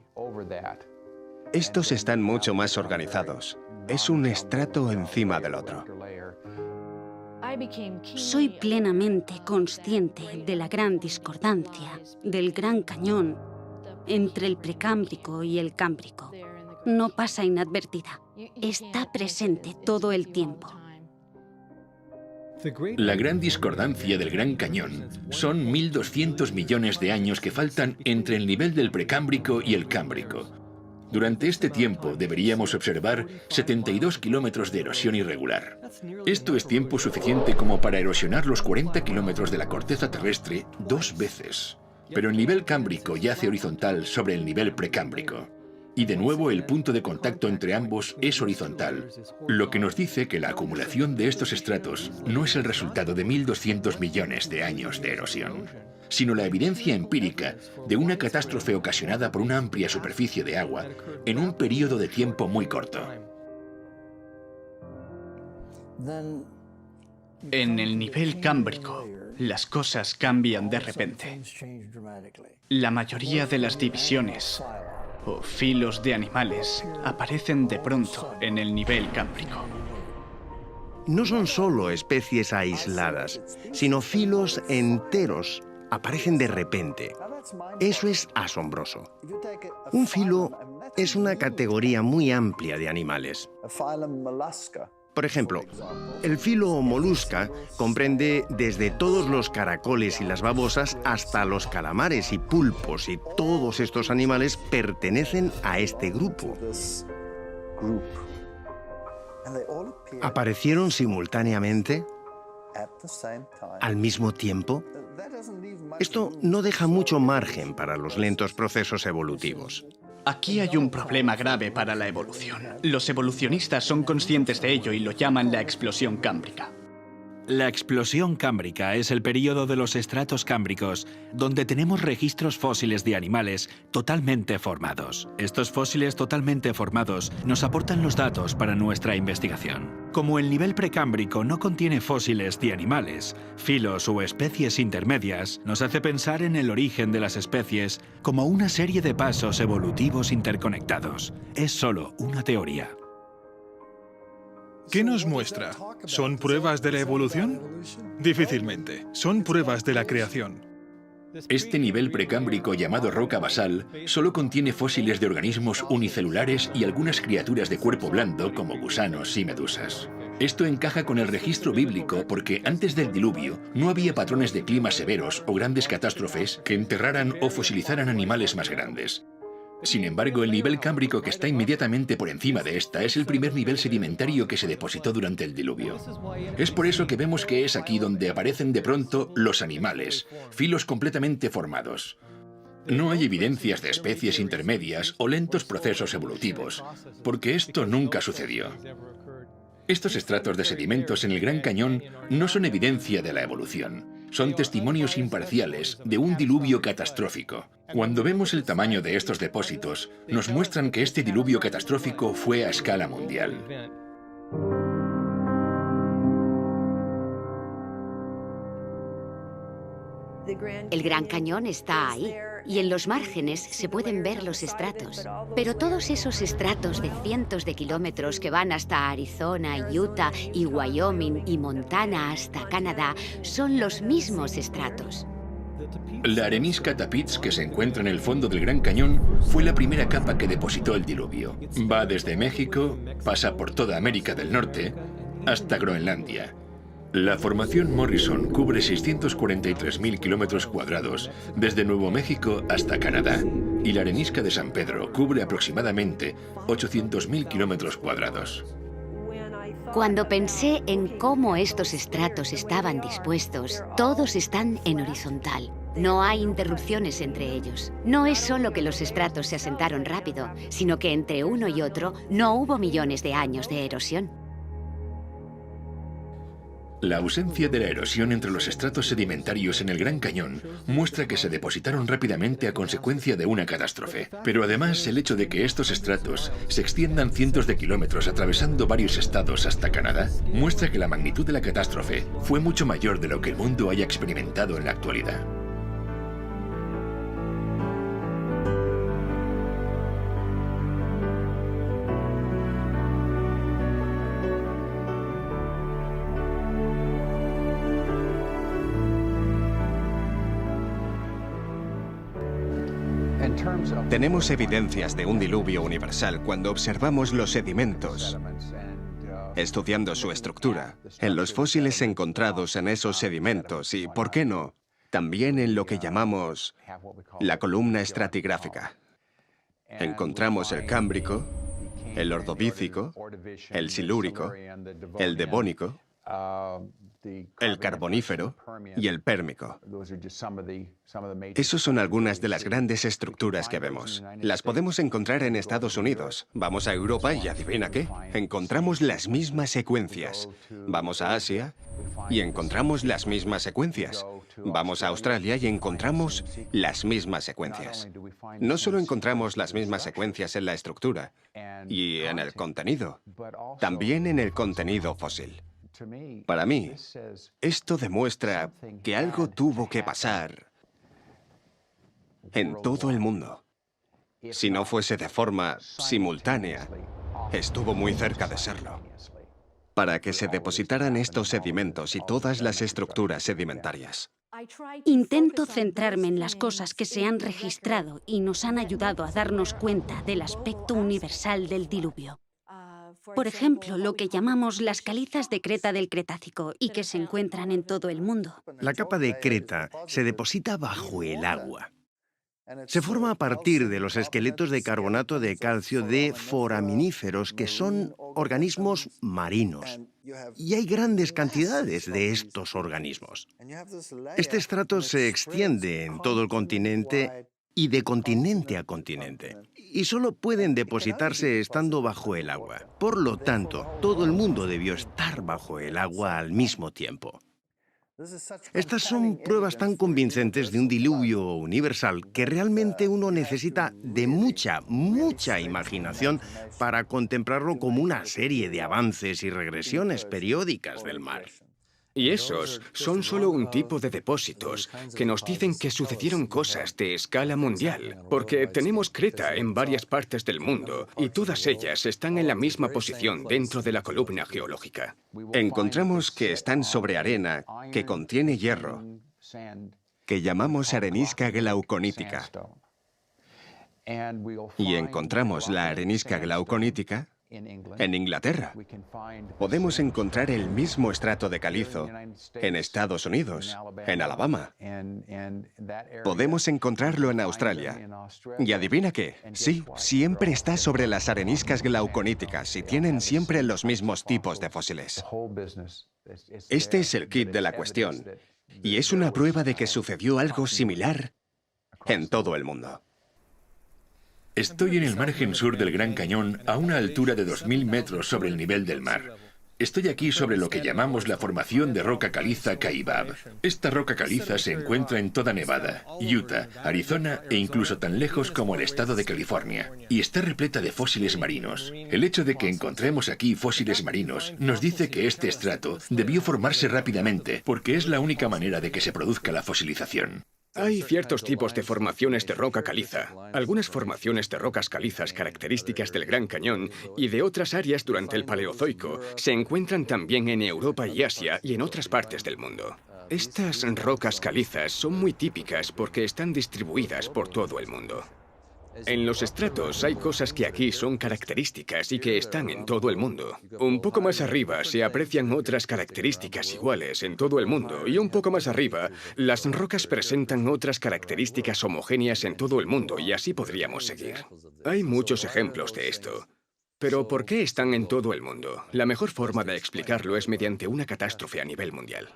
Estos están mucho más organizados. Es un estrato encima del otro. Soy plenamente consciente de la gran discordancia, del Gran Cañón, entre el Precámbrico y el Cámbrico. No pasa inadvertida. Está presente todo el tiempo. La gran discordancia del Gran Cañón son 1.200 millones de años que faltan entre el nivel del Precámbrico y el Cámbrico. Durante este tiempo deberíamos observar 72 kilómetros de erosión irregular. Esto es tiempo suficiente como para erosionar los 40 kilómetros de la corteza terrestre 2 veces. Pero el nivel cámbrico yace horizontal sobre el nivel precámbrico. Y de nuevo el punto de contacto entre ambos es horizontal, lo que nos dice que la acumulación de estos estratos no es el resultado de 1.200 millones de años de erosión, sino la evidencia empírica de una catástrofe ocasionada por una amplia superficie de agua en un periodo de tiempo muy corto. En el nivel cámbrico, las cosas cambian de repente. La mayoría de las divisiones o filos de animales aparecen de pronto en el nivel cámbrico. No son solo especies aisladas, sino filos enteros aparecen de repente. Eso es asombroso. Un filo es una categoría muy amplia de animales. Por ejemplo, el filo molusca comprende desde todos los caracoles y las babosas hasta los calamares y pulpos, y todos estos animales pertenecen a este grupo. ¿Aparecieron simultáneamente? ¿Al mismo tiempo? Esto no deja mucho margen para los lentos procesos evolutivos. Aquí hay un problema grave para la evolución. Los evolucionistas son conscientes de ello y lo llaman la explosión cámbrica. La explosión cámbrica es el período de los estratos cámbricos donde tenemos registros fósiles de animales totalmente formados. Estos fósiles totalmente formados nos aportan los datos para nuestra investigación. Como el nivel precámbrico no contiene fósiles de animales, filos o especies intermedias, nos hace pensar en el origen de las especies como una serie de pasos evolutivos interconectados. Es solo una teoría. ¿Qué nos muestra? ¿Son pruebas de la evolución? Difícilmente. Son pruebas de la creación. Este nivel precámbrico llamado roca basal solo contiene fósiles de organismos unicelulares y algunas criaturas de cuerpo blando como gusanos y medusas. Esto encaja con el registro bíblico porque antes del diluvio no había patrones de clima severos o grandes catástrofes que enterraran o fosilizaran animales más grandes. Sin embargo, el nivel cámbrico que está inmediatamente por encima de esta es el primer nivel sedimentario que se depositó durante el diluvio. Es por eso que vemos que es aquí donde aparecen de pronto los animales, filos completamente formados. No hay evidencias de especies intermedias o lentos procesos evolutivos, porque esto nunca sucedió. Estos estratos de sedimentos en el Gran Cañón no son evidencia de la evolución. Son testimonios imparciales de un diluvio catastrófico. Cuando vemos el tamaño de estos depósitos, nos muestran que este diluvio catastrófico fue a escala mundial. El Gran Cañón está ahí, y en los márgenes se pueden ver los estratos. Pero todos esos estratos de cientos de kilómetros que van hasta Arizona, Utah y Wyoming y Montana hasta Canadá son los mismos estratos. La arenisca Tapiz que se encuentra en el fondo del Gran Cañón fue la primera capa que depositó el diluvio. Va desde México, pasa por toda América del Norte, hasta Groenlandia. La formación Morrison cubre 643.000 kilómetros cuadrados, desde Nuevo México hasta Canadá, y la arenisca de San Pedro cubre aproximadamente 800.000 kilómetros cuadrados. Cuando pensé en cómo estos estratos estaban dispuestos, todos están en horizontal. No hay interrupciones entre ellos. No es solo que los estratos se asentaron rápido, sino que entre uno y otro no hubo millones de años de erosión. La ausencia de la erosión entre los estratos sedimentarios en el Gran Cañón muestra que se depositaron rápidamente a consecuencia de una catástrofe. Pero además, el hecho de que estos estratos se extiendan cientos de kilómetros atravesando varios estados hasta Canadá muestra que la magnitud de la catástrofe fue mucho mayor de lo que el mundo haya experimentado en la actualidad. Tenemos evidencias de un diluvio universal cuando observamos los sedimentos, estudiando su estructura, en los fósiles encontrados en esos sedimentos y, ¿por qué no?, también en lo que llamamos la columna estratigráfica. Encontramos el cámbrico, el ordovícico, el silúrico, el devónico, el carbonífero y el pérmico. Esas son algunas de las grandes estructuras que vemos. Las podemos encontrar en Estados Unidos. Vamos a Europa y adivina qué, encontramos las mismas secuencias. Vamos a Asia y encontramos las mismas secuencias. Vamos a Australia y encontramos las mismas secuencias. No solo encontramos las mismas secuencias en la estructura y en el contenido, también en el contenido fósil. Para mí, esto demuestra que algo tuvo que pasar en todo el mundo. Si no fuese de forma simultánea, estuvo muy cerca de serlo. Para que se depositaran estos sedimentos y todas las estructuras sedimentarias. Intento centrarme en las cosas que se han registrado y nos han ayudado a darnos cuenta del aspecto universal del diluvio. Por ejemplo, lo que llamamos las calizas de Creta del Cretácico y que se encuentran en todo el mundo. La capa de Creta se deposita bajo el agua. Se forma a partir de los esqueletos de carbonato de calcio de foraminíferos, que son organismos marinos. Y hay grandes cantidades de estos organismos. Este estrato se extiende en todo el continente y de continente a continente. Y solo pueden depositarse estando bajo el agua. Por lo tanto, todo el mundo debió estar bajo el agua al mismo tiempo. Estas son pruebas tan convincentes de un diluvio universal que realmente uno necesita de mucha imaginación para contemplarlo como una serie de avances y regresiones periódicas del mar. Y esos son solo un tipo de depósitos que nos dicen que sucedieron cosas de escala mundial, porque tenemos Creta en varias partes del mundo y todas ellas están en la misma posición dentro de la columna geológica. Encontramos que están sobre arena que contiene hierro, que llamamos arenisca glauconítica. Y encontramos la arenisca glauconítica en Inglaterra. Podemos encontrar el mismo estrato de calizo en Estados Unidos, en Alabama. Podemos encontrarlo en Australia. Y adivina qué, sí, siempre está sobre las areniscas glauconíticas y tienen siempre los mismos tipos de fósiles. Este es el kit de la cuestión, y es una prueba de que sucedió algo similar en todo el mundo. Estoy en el margen sur del Gran Cañón a una altura de 2.000 metros sobre el nivel del mar. Estoy aquí sobre lo que llamamos la formación de roca caliza Kaibab. Esta roca caliza se encuentra en toda Nevada, Utah, Arizona e incluso tan lejos como el estado de California. Y está repleta de fósiles marinos. El hecho de que encontremos aquí fósiles marinos nos dice que este estrato debió formarse rápidamente porque es la única manera de que se produzca la fosilización. Hay ciertos tipos de formaciones de roca caliza. Algunas formaciones de rocas calizas características del Gran Cañón y de otras áreas durante el Paleozoico se encuentran también en Europa y Asia y en otras partes del mundo. Estas rocas calizas son muy típicas porque están distribuidas por todo el mundo. En los estratos hay cosas que aquí son características y que están en todo el mundo. Un poco más arriba se aprecian otras características iguales en todo el mundo y un poco más arriba las rocas presentan otras características homogéneas en todo el mundo y así podríamos seguir. Hay muchos ejemplos de esto. Pero ¿por qué están en todo el mundo? La mejor forma de explicarlo es mediante una catástrofe a nivel mundial.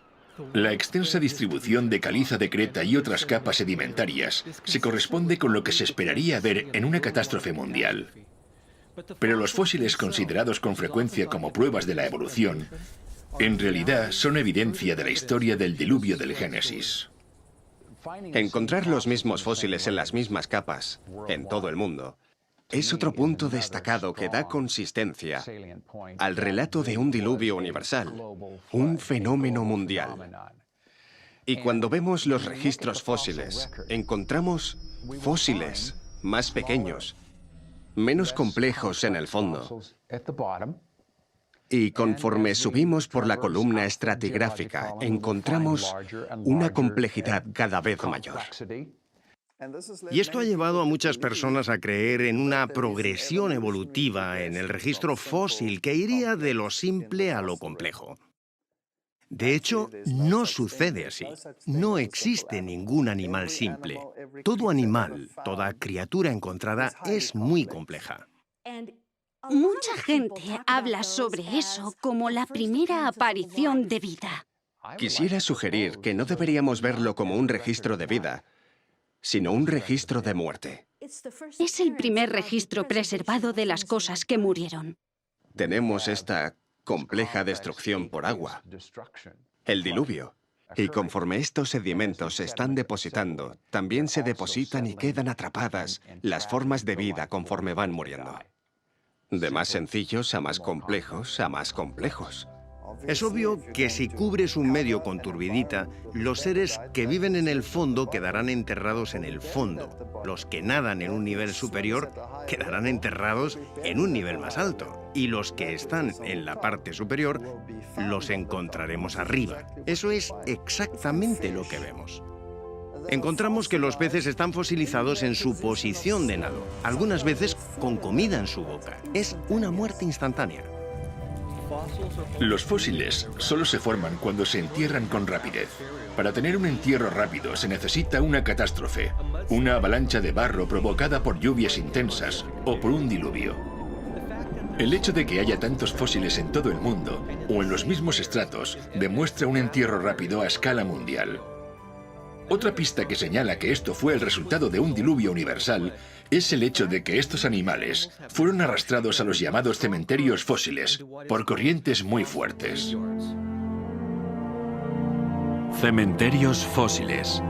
La extensa distribución de caliza de Creta y otras capas sedimentarias se corresponde con lo que se esperaría ver en una catástrofe mundial. Pero los fósiles considerados con frecuencia como pruebas de la evolución, en realidad son evidencia de la historia del diluvio del Génesis. Encontrar los mismos fósiles en las mismas capas, en todo el mundo, es otro punto destacado que da consistencia al relato de un diluvio universal, un fenómeno mundial. Y cuando vemos los registros fósiles, encontramos fósiles más pequeños, menos complejos en el fondo. Y conforme subimos por la columna estratigráfica, encontramos una complejidad cada vez mayor. Y esto ha llevado a muchas personas a creer en una progresión evolutiva en el registro fósil que iría de lo simple a lo complejo. De hecho, no sucede así. No existe ningún animal simple. Todo animal, toda criatura encontrada es muy compleja. Mucha gente habla sobre eso como la primera aparición de vida. Quisiera sugerir que no deberíamos verlo como un registro de vida, sino un registro de muerte. Es el primer registro preservado de las cosas que murieron. Tenemos esta compleja destrucción por agua, el diluvio. Y conforme estos sedimentos se están depositando, también se depositan y quedan atrapadas las formas de vida conforme van muriendo. De más sencillos a más complejos a más complejos. Es obvio que si cubres un medio con turbidita, los seres que viven en el fondo quedarán enterrados en el fondo. Los que nadan en un nivel superior quedarán enterrados en un nivel más alto. y los que están en la parte superior los encontraremos arriba. Eso es exactamente lo que vemos. Encontramos que los peces están fosilizados en su posición de nado, algunas veces con comida en su boca. Es una muerte instantánea. Los fósiles solo se forman cuando se entierran con rapidez. Para tener un entierro rápido se necesita una catástrofe, una avalancha de barro provocada por lluvias intensas o por un diluvio. El hecho de que haya tantos fósiles en todo el mundo o en los mismos estratos demuestra un entierro rápido a escala mundial. Otra pista que señala que esto fue el resultado de un diluvio universal es el hecho de que estos animales fueron arrastrados a los llamados cementerios fósiles por corrientes muy fuertes. Cementerios fósiles.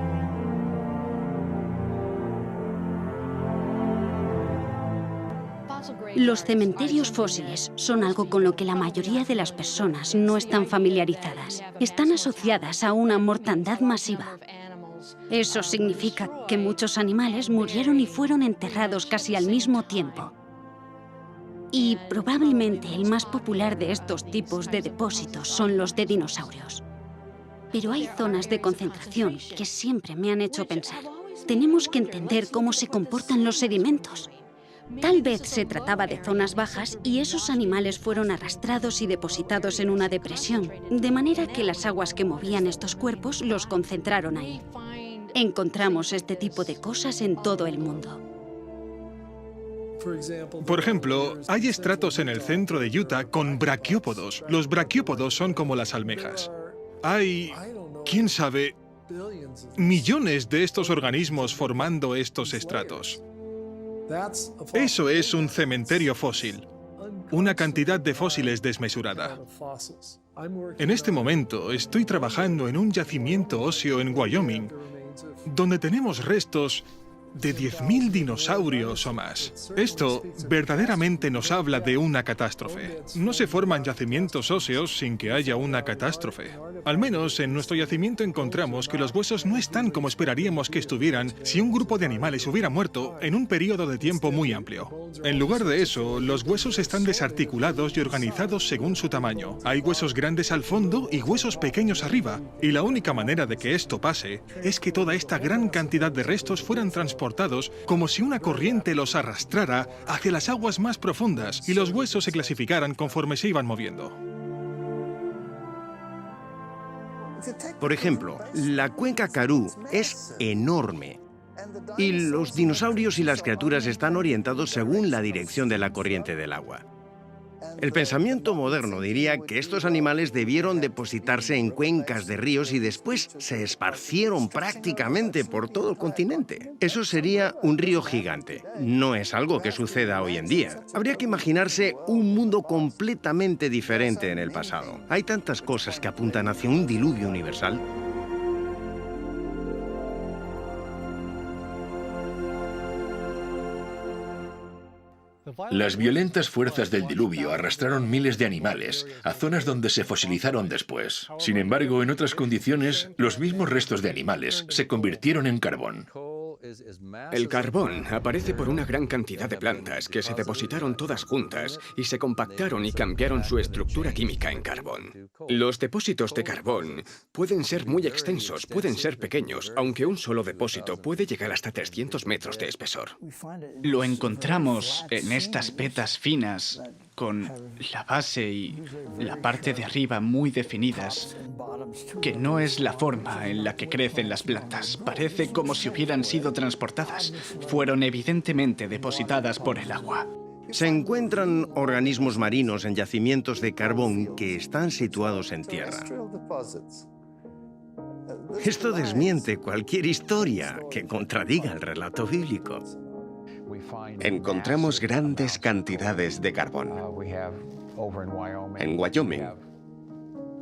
Los cementerios fósiles son algo con lo que la mayoría de las personas no están familiarizadas. Están asociadas a una mortandad masiva. Eso significa que muchos animales murieron y fueron enterrados casi al mismo tiempo. Y probablemente el más popular de estos tipos de depósitos son los de dinosaurios. Pero hay zonas de concentración que siempre me han hecho pensar. Tenemos que entender cómo se comportan los sedimentos. Tal vez se trataba de zonas bajas y esos animales fueron arrastrados y depositados en una depresión, de manera que las aguas que movían estos cuerpos los concentraron ahí. Encontramos este tipo de cosas en todo el mundo. Por ejemplo, hay estratos en el centro de Utah con braquiópodos. Los braquiópodos son como las almejas. Hay, quién sabe, millones de estos organismos formando estos estratos. Eso es un cementerio fósil, una cantidad de fósiles desmesurada. En este momento estoy trabajando en un yacimiento óseo en Wyoming, donde tenemos restos de 10.000 dinosaurios o más. Esto verdaderamente nos habla de una catástrofe. No se forman yacimientos óseos sin que haya una catástrofe. Al menos en nuestro yacimiento encontramos que los huesos no están como esperaríamos que estuvieran si un grupo de animales hubiera muerto en un periodo de tiempo muy amplio. En lugar de eso, los huesos están desarticulados y organizados según su tamaño. Hay huesos grandes al fondo y huesos pequeños arriba. Y la única manera de que esto pase es que toda esta gran cantidad de restos fueran transportados como si una corriente los arrastrara hacia las aguas más profundas y los huesos se clasificaran conforme se iban moviendo. Por ejemplo, la cuenca Karoo es enorme y los dinosaurios y las criaturas están orientados según la dirección de la corriente del agua. El pensamiento moderno diría que estos animales debieron depositarse en cuencas de ríos y después se esparcieron prácticamente por todo el continente. Eso sería un río gigante. No es algo que suceda hoy en día. Habría que imaginarse un mundo completamente diferente en el pasado. Hay tantas cosas que apuntan hacia un diluvio universal. Las violentas fuerzas del diluvio arrastraron miles de animales a zonas donde se fosilizaron después. Sin embargo, en otras condiciones, los mismos restos de animales se convirtieron en carbón. El carbón aparece por una gran cantidad de plantas que se depositaron todas juntas y se compactaron y cambiaron su estructura química en carbón. Los depósitos de carbón pueden ser muy extensos, pueden ser pequeños, aunque un solo depósito puede llegar hasta 300 metros de espesor. Lo encontramos en estas vetas finas, con la base y la parte de arriba muy definidas, que no es la forma en la que crecen las plantas. Parece como si hubieran sido transportadas. Fueron evidentemente depositadas por el agua. Se encuentran organismos marinos en yacimientos de carbón que están situados en tierra. Esto desmiente cualquier historia que contradiga el relato bíblico. Encontramos grandes cantidades de carbón. En Wyoming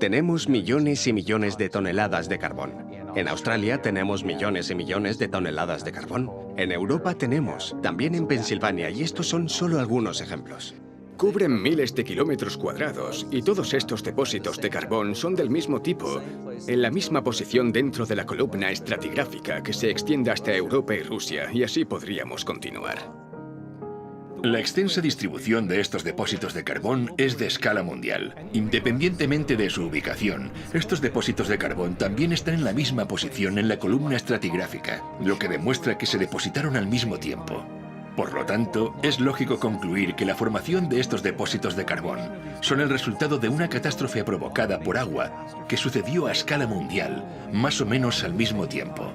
tenemos millones y millones de toneladas de carbón. En Australia tenemos millones y millones de toneladas de carbón. En Europa tenemos, también en Pensilvania, y estos son solo algunos ejemplos. Cubren miles de kilómetros cuadrados y todos estos depósitos de carbón son del mismo tipo, en la misma posición dentro de la columna estratigráfica que se extiende hasta Europa y Rusia, y así podríamos continuar. La extensa distribución de estos depósitos de carbón es de escala mundial. Independientemente de su ubicación, estos depósitos de carbón también están en la misma posición en la columna estratigráfica, lo que demuestra que se depositaron al mismo tiempo. Por lo tanto, es lógico concluir que la formación de estos depósitos de carbón son el resultado de una catástrofe provocada por agua que sucedió a escala mundial, más o menos al mismo tiempo.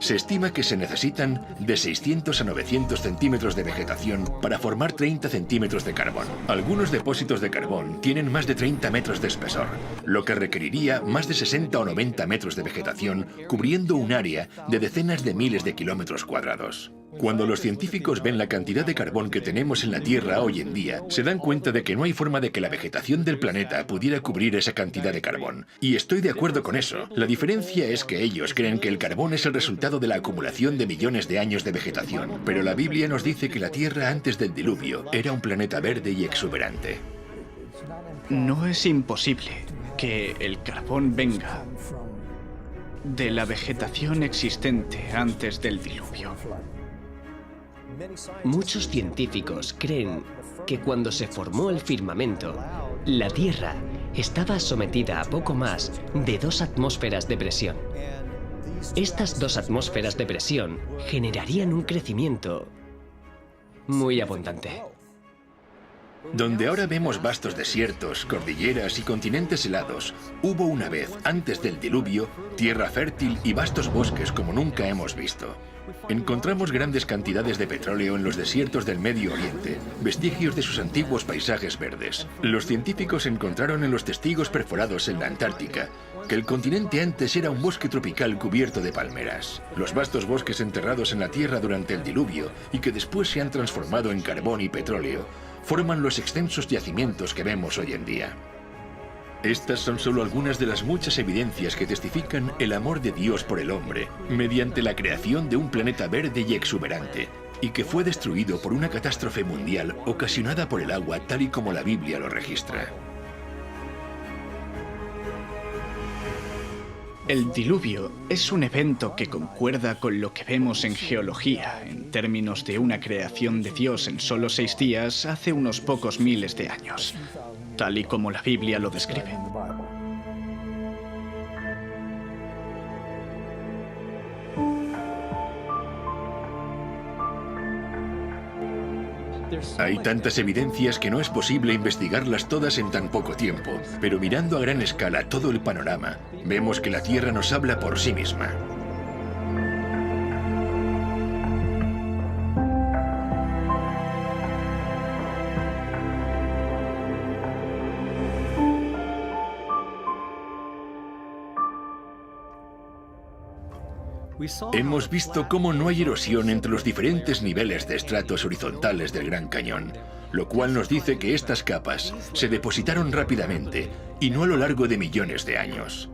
Se estima que se necesitan de 600 a 900 centímetros de vegetación para formar 30 centímetros de carbón. Algunos depósitos de carbón tienen más de 30 metros de espesor, lo que requeriría más de 60 o 90 metros de vegetación cubriendo un área de decenas de miles de kilómetros cuadrados. Cuando los científicos ven la cantidad de carbón que tenemos en la Tierra hoy en día, se dan cuenta de que no hay forma de que la vegetación del planeta pudiera cubrir esa cantidad de carbón. Y estoy de acuerdo con eso. La diferencia es que ellos creen que el carbón es el resultado de la acumulación de millones de años de vegetación. Pero la Biblia nos dice que la Tierra antes del diluvio era un planeta verde y exuberante. No es imposible que el carbón venga de la vegetación existente antes del diluvio. Muchos científicos creen que cuando se formó el firmamento, la Tierra estaba sometida a poco más de 2 atmósferas de presión. Estas 2 atmósferas de presión generarían un crecimiento muy abundante. Donde ahora vemos vastos desiertos, cordilleras y continentes helados, hubo una vez, antes del diluvio, tierra fértil y vastos bosques como nunca hemos visto. Encontramos grandes cantidades de petróleo en los desiertos del Medio Oriente, vestigios de sus antiguos paisajes verdes. Los científicos encontraron en los testigos perforados en la Antártica que el continente antes era un bosque tropical cubierto de palmeras. Los vastos bosques enterrados en la Tierra durante el diluvio y que después se han transformado en carbón y petróleo, forman los extensos yacimientos que vemos hoy en día. Estas son solo algunas de las muchas evidencias que testifican el amor de Dios por el hombre, mediante la creación de un planeta verde y exuberante, y que fue destruido por una catástrofe mundial ocasionada por el agua tal y como la Biblia lo registra. El diluvio es un evento que concuerda con lo que vemos en geología, en términos de una creación de Dios en solo 6 días hace unos pocos miles de años, tal y como la Biblia lo describe. Hay tantas evidencias que no es posible investigarlas todas en tan poco tiempo, pero mirando a gran escala todo el panorama, vemos que la Tierra nos habla por sí misma. Hemos visto cómo no hay erosión entre los diferentes niveles de estratos horizontales del Gran Cañón, lo cual nos dice que estas capas se depositaron rápidamente y no a lo largo de millones de años.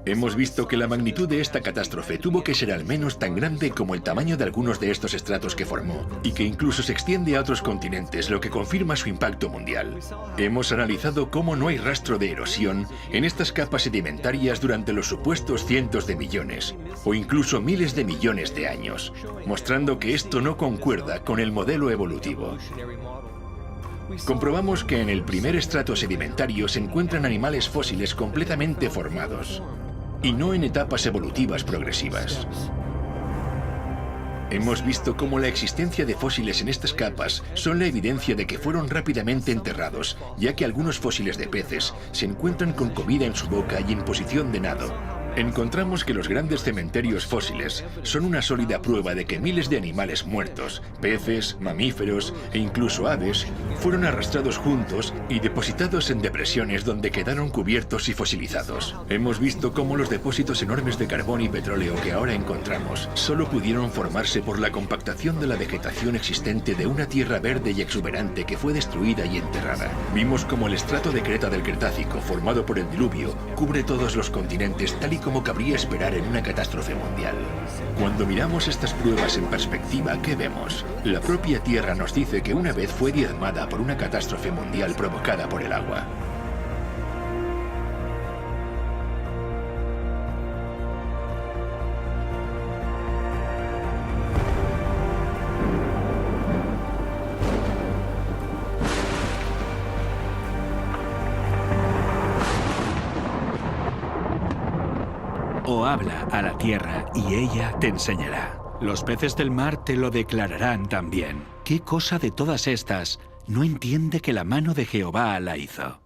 Hemos visto que la magnitud de esta catástrofe tuvo que ser al menos tan grande como el tamaño de algunos de estos estratos que formó, y que incluso se extiende a otros continentes, lo que confirma su impacto mundial. Hemos analizado cómo no hay rastro de erosión en estas capas sedimentarias durante los supuestos cientos de millones, o incluso miles de millones de años, mostrando que esto no concuerda con el modelo evolutivo. Comprobamos que en el primer estrato sedimentario se encuentran animales fósiles completamente formados, y no en etapas evolutivas progresivas. Hemos visto cómo la existencia de fósiles en estas capas son la evidencia de que fueron rápidamente enterrados, ya que algunos fósiles de peces se encuentran con comida en su boca y en posición de nado. Encontramos que los grandes cementerios fósiles son una sólida prueba de que miles de animales muertos, peces, mamíferos e incluso aves, fueron arrastrados juntos y depositados en depresiones donde quedaron cubiertos y fosilizados. Hemos visto cómo los depósitos enormes de carbón y petróleo que ahora encontramos solo pudieron formarse por la compactación de la vegetación existente de una tierra verde y exuberante que fue destruida y enterrada. Vimos cómo el estrato de creta del Cretácico, formado por el diluvio, cubre todos los continentes tal y como cabría esperar en una catástrofe mundial. Cuando miramos estas pruebas en perspectiva, ¿qué vemos? La propia Tierra nos dice que una vez fue diezmada por una catástrofe mundial provocada por el agua. o habla a la tierra y ella te enseñará. Los peces del mar te lo declararán también. ¿Qué cosa de todas estas no entiende que la mano de Jehová la hizo?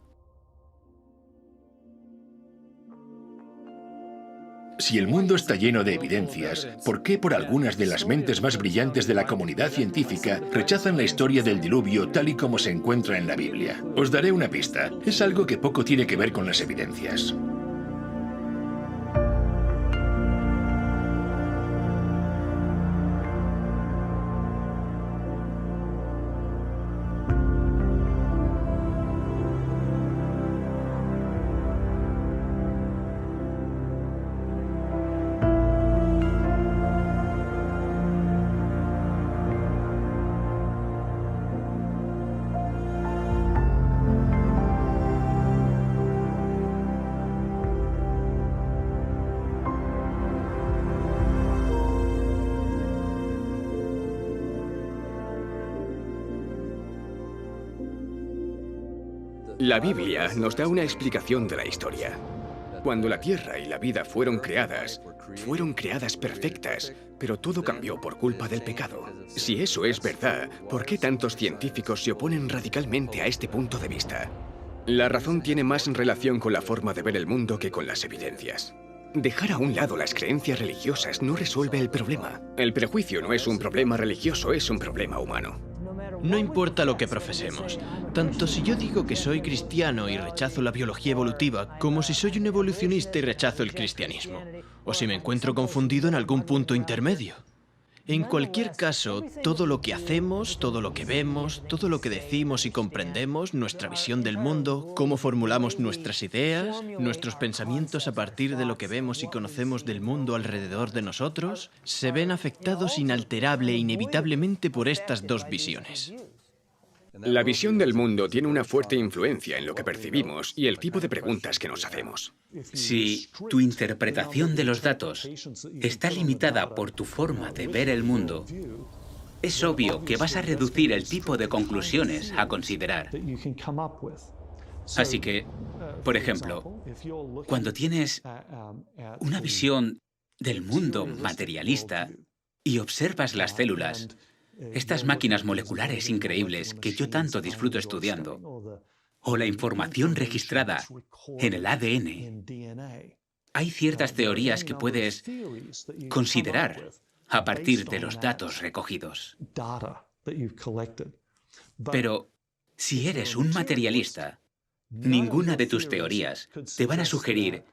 Si el mundo está lleno de evidencias, ¿por qué por algunas de las mentes más brillantes de la comunidad científica rechazan la historia del diluvio tal y como se encuentra en la Biblia? Os daré una pista. Es algo que poco tiene que ver con las evidencias. La Biblia nos da una explicación de la historia. Cuando la Tierra y la vida fueron creadas perfectas, pero todo cambió por culpa del pecado. Si eso es verdad, ¿por qué tantos científicos se oponen radicalmente a este punto de vista? La razón tiene más relación con la forma de ver el mundo que con las evidencias. Dejar a un lado las creencias religiosas no resuelve el problema. El prejuicio no es un problema religioso, es un problema humano. No importa lo que profesemos, tanto si yo digo que soy cristiano y rechazo la biología evolutiva, como si soy un evolucionista y rechazo el cristianismo, o si me encuentro confundido en algún punto intermedio. En cualquier caso, todo lo que hacemos, todo lo que vemos, todo lo que decimos y comprendemos, nuestra visión del mundo, cómo formulamos nuestras ideas, nuestros pensamientos a partir de lo que vemos y conocemos del mundo alrededor de nosotros, se ven afectados inalterable e inevitablemente por estas dos visiones. La visión del mundo tiene una fuerte influencia en lo que percibimos y el tipo de preguntas que nos hacemos. Si tu interpretación de los datos está limitada por tu forma de ver el mundo, es obvio que vas a reducir el tipo de conclusiones a considerar. Así que, por ejemplo, cuando tienes una visión del mundo materialista y observas las células, estas máquinas moleculares increíbles que yo tanto disfruto estudiando, o la información registrada en el ADN, hay ciertas teorías que puedes considerar a partir de los datos recogidos. Pero si eres un materialista, ninguna de tus teorías te van a sugerir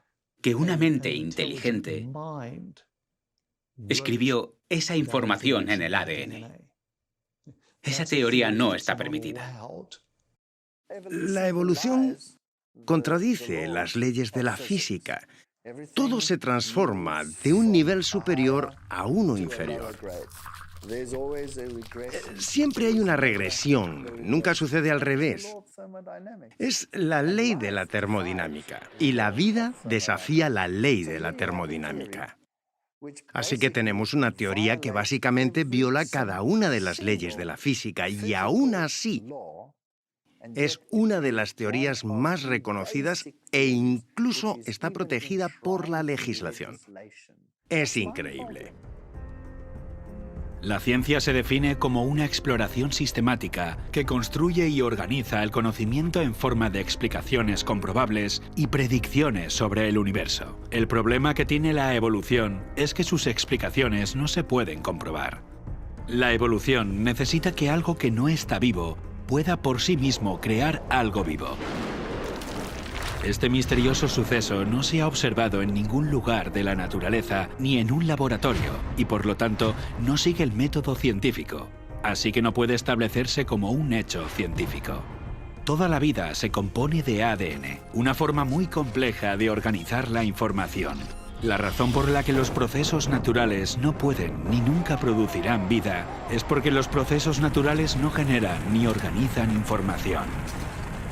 que una mente inteligente escribió esa información en el ADN. Esa teoría no está permitida. La evolución contradice las leyes de la física. Todo se transforma de un nivel superior a uno inferior. Siempre hay una regresión, nunca sucede al revés. Es la ley de la termodinámica, y la vida desafía la ley de la termodinámica. Así que tenemos una teoría que básicamente viola cada una de las leyes de la física y aún así es una de las teorías más reconocidas e incluso está protegida por la legislación. Es increíble. La ciencia se define como una exploración sistemática que construye y organiza el conocimiento en forma de explicaciones comprobables y predicciones sobre el universo. El problema que tiene la evolución es que sus explicaciones no se pueden comprobar. La evolución necesita que algo que no está vivo pueda por sí mismo crear algo vivo. Este misterioso suceso no se ha observado en ningún lugar de la naturaleza ni en un laboratorio y por lo tanto no sigue el método científico, así que no puede establecerse como un hecho científico. Toda la vida se compone de ADN, una forma muy compleja de organizar la información. La razón por la que los procesos naturales no pueden ni nunca producirán vida es porque los procesos naturales no generan ni organizan información.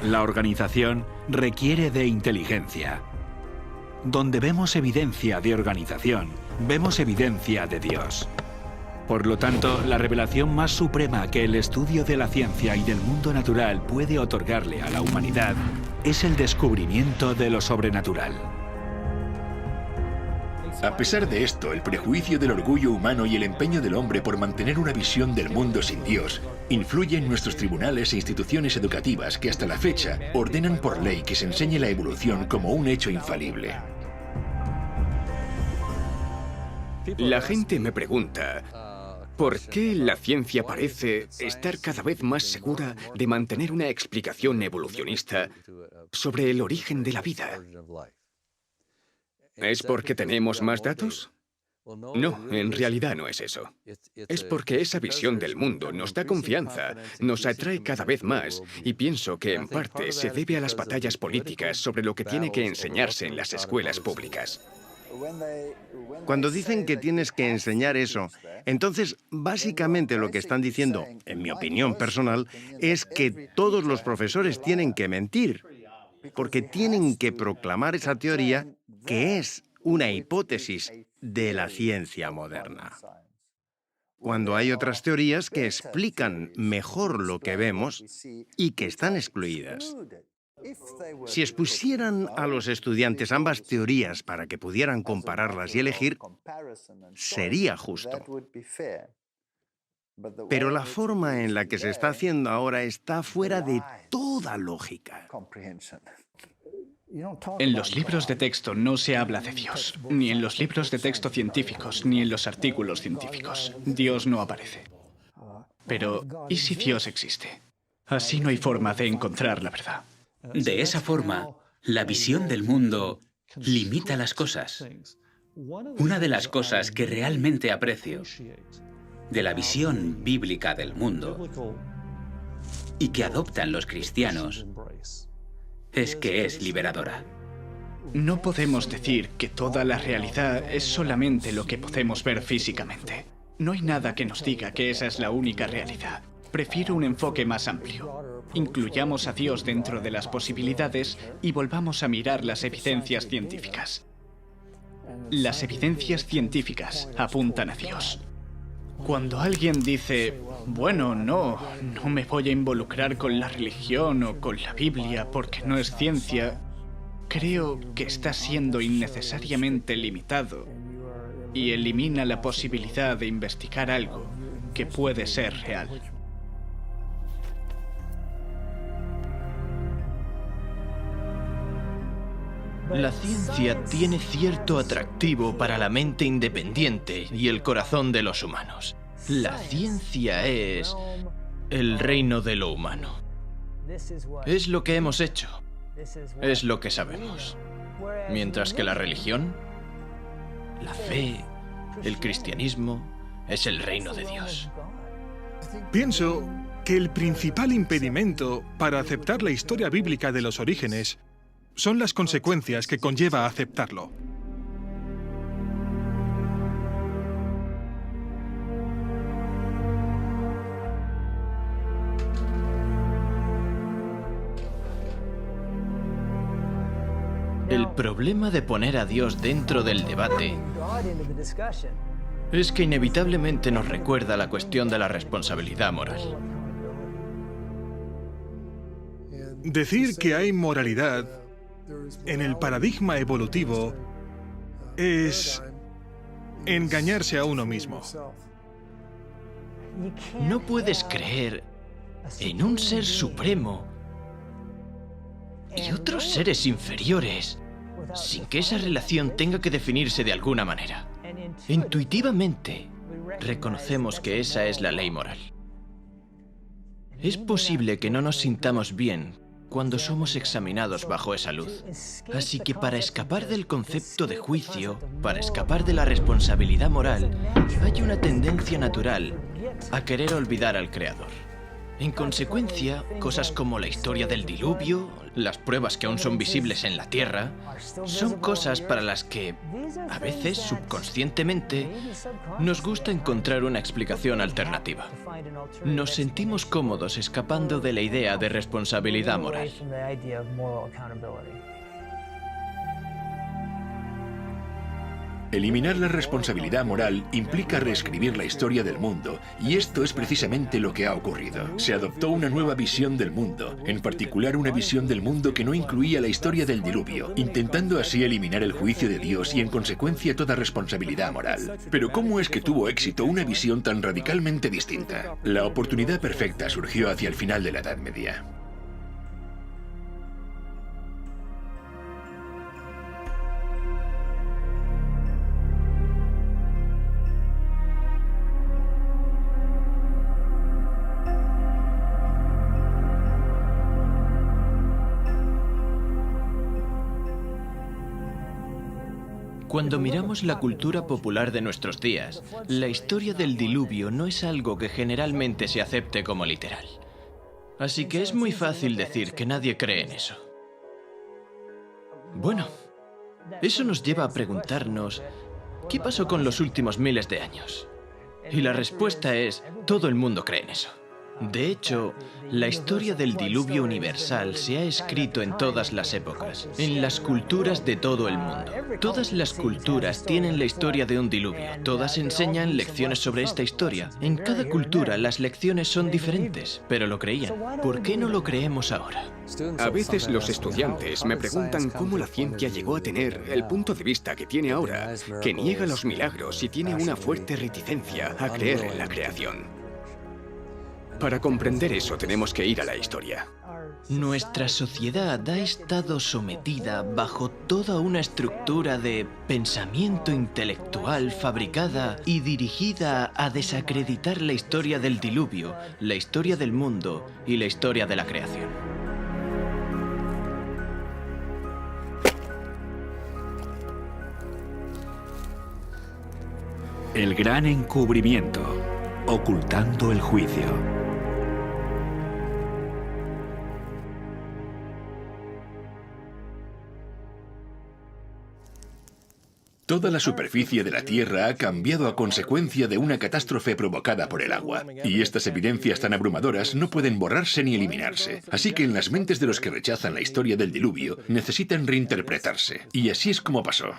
La organización requiere de inteligencia. Donde vemos evidencia de organización, vemos evidencia de Dios. Por lo tanto, la revelación más suprema que el estudio de la ciencia y del mundo natural puede otorgarle a la humanidad es el descubrimiento de lo sobrenatural. A pesar de esto, el prejuicio del orgullo humano y el empeño del hombre por mantener una visión del mundo sin Dios influye en nuestros tribunales e instituciones educativas que hasta la fecha ordenan por ley que se enseñe la evolución como un hecho infalible. La gente me pregunta, ¿por qué la ciencia parece estar cada vez más segura de mantener una explicación evolucionista sobre el origen de la vida? ¿Es porque tenemos más datos? No, en realidad no es eso. Es porque esa visión del mundo nos da confianza, nos atrae cada vez más, y pienso que en parte se debe a las batallas políticas sobre lo que tiene que enseñarse en las escuelas públicas. Cuando dicen que tienes que enseñar eso, entonces básicamente lo que están diciendo, en mi opinión personal, es que todos los profesores tienen que mentir, porque tienen que proclamar esa teoría que es una hipótesis de la ciencia moderna. Cuando hay otras teorías que explican mejor lo que vemos y que están excluidas. Si expusieran a los estudiantes ambas teorías para que pudieran compararlas y elegir, sería justo. Pero la forma en la que se está haciendo ahora está fuera de toda lógica. En los libros de texto no se habla de Dios, ni en los libros de texto científicos, ni en los artículos científicos. Dios no aparece. Pero, ¿y si Dios existe? Así no hay forma de encontrar la verdad. De esa forma, la visión del mundo limita las cosas. Una de las cosas que realmente aprecio de la visión bíblica del mundo y que adoptan los cristianos es que es liberadora. No podemos decir que toda la realidad es solamente lo que podemos ver físicamente. No hay nada que nos diga que esa es la única realidad. Prefiero un enfoque más amplio. Incluyamos a Dios dentro de las posibilidades y volvamos a mirar las evidencias científicas. Las evidencias científicas apuntan a Dios. Cuando alguien dice, bueno, no me voy a involucrar con la religión o con la Biblia porque no es ciencia, creo que está siendo innecesariamente limitado y elimina la posibilidad de investigar algo que puede ser real. La ciencia tiene cierto atractivo para la mente independiente y el corazón de los humanos. La ciencia es el reino de lo humano. Es lo que hemos hecho. Es lo que sabemos. Mientras que la religión, la fe, el cristianismo, es el reino de Dios. Pienso que el principal impedimento para aceptar la historia bíblica de los orígenes son las consecuencias que conlleva aceptarlo. El problema de poner a Dios dentro del debate es que inevitablemente nos recuerda la cuestión de la responsabilidad moral. Decir que hay moralidad en el paradigma evolutivo es engañarse a uno mismo. No puedes creer en un ser supremo y otros seres inferiores sin que esa relación tenga que definirse de alguna manera. Intuitivamente, reconocemos que esa es la ley moral. Es posible que no nos sintamos bien cuando somos examinados bajo esa luz. Así que para escapar del concepto de juicio, para escapar de la responsabilidad moral, hay una tendencia natural a querer olvidar al Creador. En consecuencia, cosas como la historia del diluvio, las pruebas que aún son visibles en la Tierra, son cosas para las que, a veces subconscientemente, nos gusta encontrar una explicación alternativa. Nos sentimos cómodos escapando de la idea de responsabilidad moral. Eliminar la responsabilidad moral implica reescribir la historia del mundo, y esto es precisamente lo que ha ocurrido. Se adoptó una nueva visión del mundo, en particular una visión del mundo que no incluía la historia del diluvio, intentando así eliminar el juicio de Dios y en consecuencia toda responsabilidad moral. Pero ¿cómo es que tuvo éxito una visión tan radicalmente distinta? La oportunidad perfecta surgió hacia el final de la Edad Media. Cuando miramos la cultura popular de nuestros días, la historia del diluvio no es algo que generalmente se acepte como literal. Así que es muy fácil decir que nadie cree en eso. Bueno, eso nos lleva a preguntarnos, ¿qué pasó con los últimos miles de años? Y la respuesta es, todo el mundo cree en eso. De hecho, la historia del diluvio universal se ha escrito en todas las épocas, en las culturas de todo el mundo. Todas las culturas tienen la historia de un diluvio. Todas enseñan lecciones sobre esta historia. En cada cultura las lecciones son diferentes, pero lo creían. ¿Por qué no lo creemos ahora? A veces los estudiantes me preguntan cómo la ciencia llegó a tener el punto de vista que tiene ahora, que niega los milagros y tiene una fuerte reticencia a creer en la creación. Para comprender eso tenemos que ir a la historia. Nuestra sociedad ha estado sometida bajo toda una estructura de pensamiento intelectual fabricada y dirigida a desacreditar la historia del diluvio, la historia del mundo y la historia de la creación. El gran encubrimiento, ocultando el juicio. Toda la superficie de la Tierra ha cambiado a consecuencia de una catástrofe provocada por el agua. Y estas evidencias tan abrumadoras no pueden borrarse ni eliminarse. Así que en las mentes de los que rechazan la historia del diluvio, necesitan reinterpretarse. Y así es como pasó.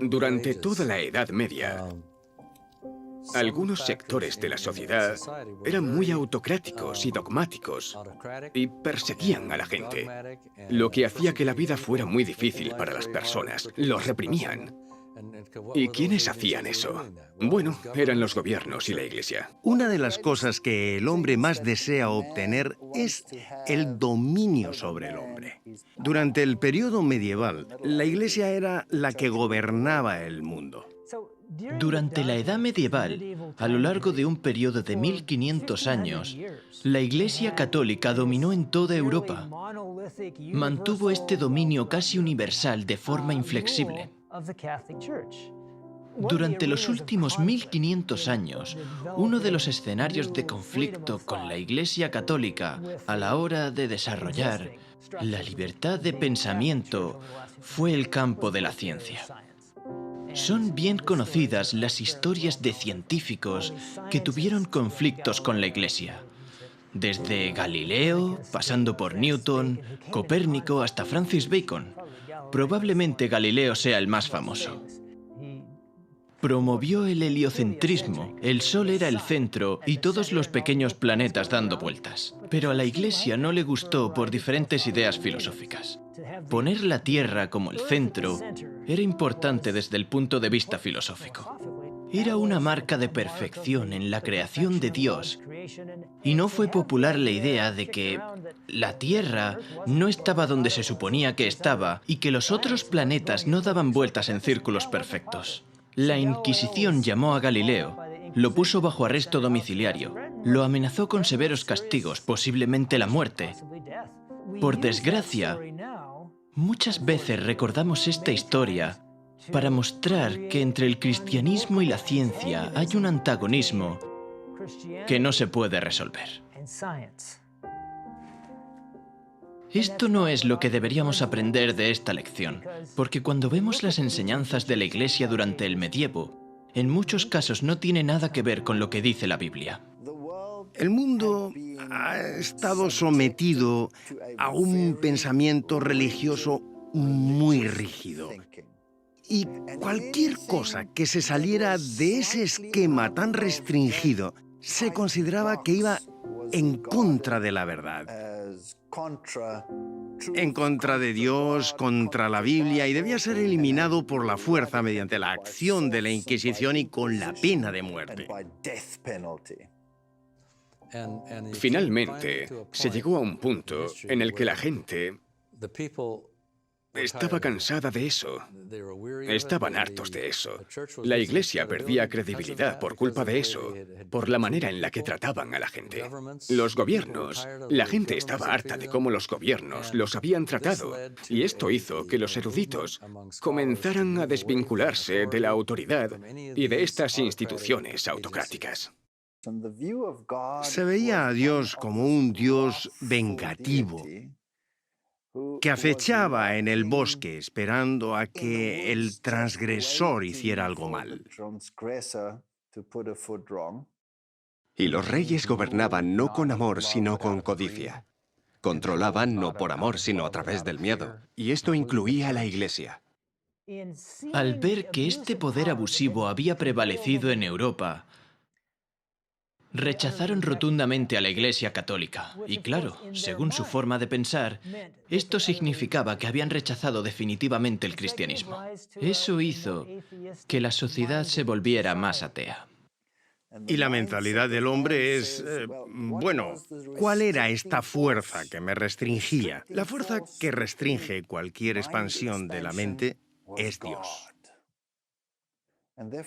Durante toda la Edad Media, algunos sectores de la sociedad eran muy autocráticos y dogmáticos y perseguían a la gente, lo que hacía que la vida fuera muy difícil para las personas. Los reprimían. ¿Y quiénes hacían eso? Bueno, eran los gobiernos y la Iglesia. Una de las cosas que el hombre más desea obtener es el dominio sobre el hombre. Durante el periodo medieval, la Iglesia era la que gobernaba el mundo. Durante la Edad Medieval, a lo largo de un periodo de 1500 años, la Iglesia Católica dominó en toda Europa. Mantuvo este dominio casi universal de forma inflexible. Durante los últimos 1500 años, uno de los escenarios de conflicto con la Iglesia Católica a la hora de desarrollar la libertad de pensamiento fue el campo de la ciencia. Son bien conocidas las historias de científicos que tuvieron conflictos con la Iglesia. Desde Galileo, pasando por Newton, Copérnico hasta Francis Bacon. Probablemente Galileo sea el más famoso. Promovió el heliocentrismo. El Sol era el centro y todos los pequeños planetas dando vueltas. Pero a la Iglesia no le gustó por diferentes ideas filosóficas. Poner la Tierra como el centro era importante desde el punto de vista filosófico. Era una marca de perfección en la creación de Dios. Y no fue popular la idea de que la Tierra no estaba donde se suponía que estaba y que los otros planetas no daban vueltas en círculos perfectos. La Inquisición llamó a Galileo, lo puso bajo arresto domiciliario, lo amenazó con severos castigos, posiblemente la muerte. Por desgracia, muchas veces recordamos esta historia para mostrar que entre el cristianismo y la ciencia hay un antagonismo que no se puede resolver. Esto no es lo que deberíamos aprender de esta lección, porque cuando vemos las enseñanzas de la Iglesia durante el medievo, en muchos casos no tiene nada que ver con lo que dice la Biblia. El mundo ha estado sometido a un pensamiento religioso muy rígido. Y cualquier cosa que se saliera de ese esquema tan restringido se consideraba que iba en contra de la verdad, en contra de Dios, contra la Biblia, y debía ser eliminado por la fuerza mediante la acción de la Inquisición y con la pena de muerte. Finalmente, se llegó a un punto en el que la gente estaba cansada de eso. Estaban hartos de eso. La Iglesia perdía credibilidad por culpa de eso, por la manera en la que trataban a la gente. Los gobiernos, la gente estaba harta de cómo los gobiernos los habían tratado, y esto hizo que los eruditos comenzaran a desvincularse de la autoridad y de estas instituciones autocráticas. Se veía a Dios como un Dios vengativo, que acechaba en el bosque esperando a que el transgresor hiciera algo mal. Y los reyes gobernaban no con amor, sino con codicia. Controlaban no por amor, sino a través del miedo. Y esto incluía a la Iglesia. Al ver que este poder abusivo había prevalecido en Europa, rechazaron rotundamente a la Iglesia católica. Y claro, según su forma de pensar, esto significaba que habían rechazado definitivamente el cristianismo. Eso hizo que la sociedad se volviera más atea. Y la mentalidad del hombre es, bueno, ¿cuál era esta fuerza que me restringía? La fuerza que restringe cualquier expansión de la mente es Dios.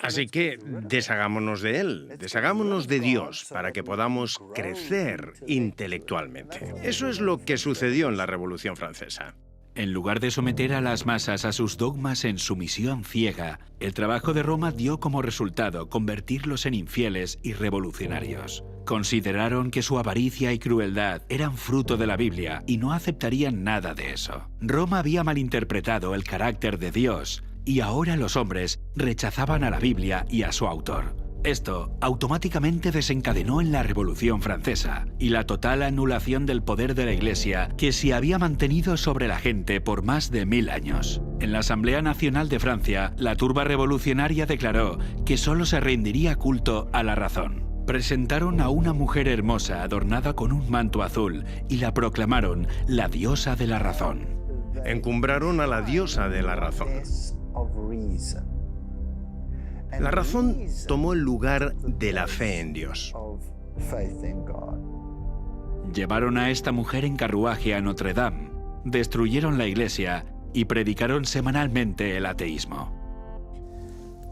Así que deshagámonos de Él, deshagámonos de Dios para que podamos crecer intelectualmente. Eso es lo que sucedió en la Revolución Francesa. En lugar de someter a las masas a sus dogmas en sumisión ciega, el trabajo de Roma dio como resultado convertirlos en infieles y revolucionarios. Consideraron que su avaricia y crueldad eran fruto de la Biblia y no aceptarían nada de eso. Roma había malinterpretado el carácter de Dios y ahora los hombres rechazaban a la Biblia y a su autor. Esto automáticamente desencadenó en la Revolución Francesa y la total anulación del poder de la Iglesia que se había mantenido sobre la gente por más de 1000 años. En la Asamblea Nacional de Francia, la turba revolucionaria declaró que solo se rendiría culto a la razón. Presentaron a una mujer hermosa adornada con un manto azul y la proclamaron la diosa de la razón. Encumbraron a la diosa de la razón. La razón tomó el lugar de la fe en Dios. Llevaron a esta mujer en carruaje a Notre Dame, destruyeron la iglesia y predicaron semanalmente el ateísmo.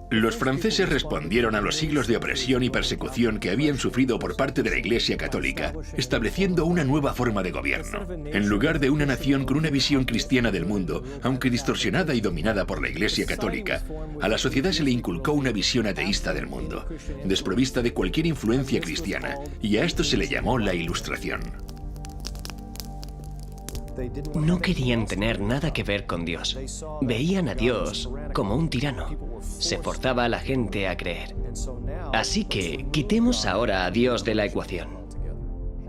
Los franceses respondieron a los siglos de opresión y persecución que habían sufrido por parte de la Iglesia Católica, estableciendo una nueva forma de gobierno. En lugar de una nación con una visión cristiana del mundo, aunque distorsionada y dominada por la Iglesia Católica, a la sociedad se le inculcó una visión ateísta del mundo, desprovista de cualquier influencia cristiana, y a esto se le llamó la Ilustración. No querían tener nada que ver con Dios. Veían a Dios como un tirano. Se forzaba a la gente a creer. Así que quitemos ahora a Dios de la ecuación.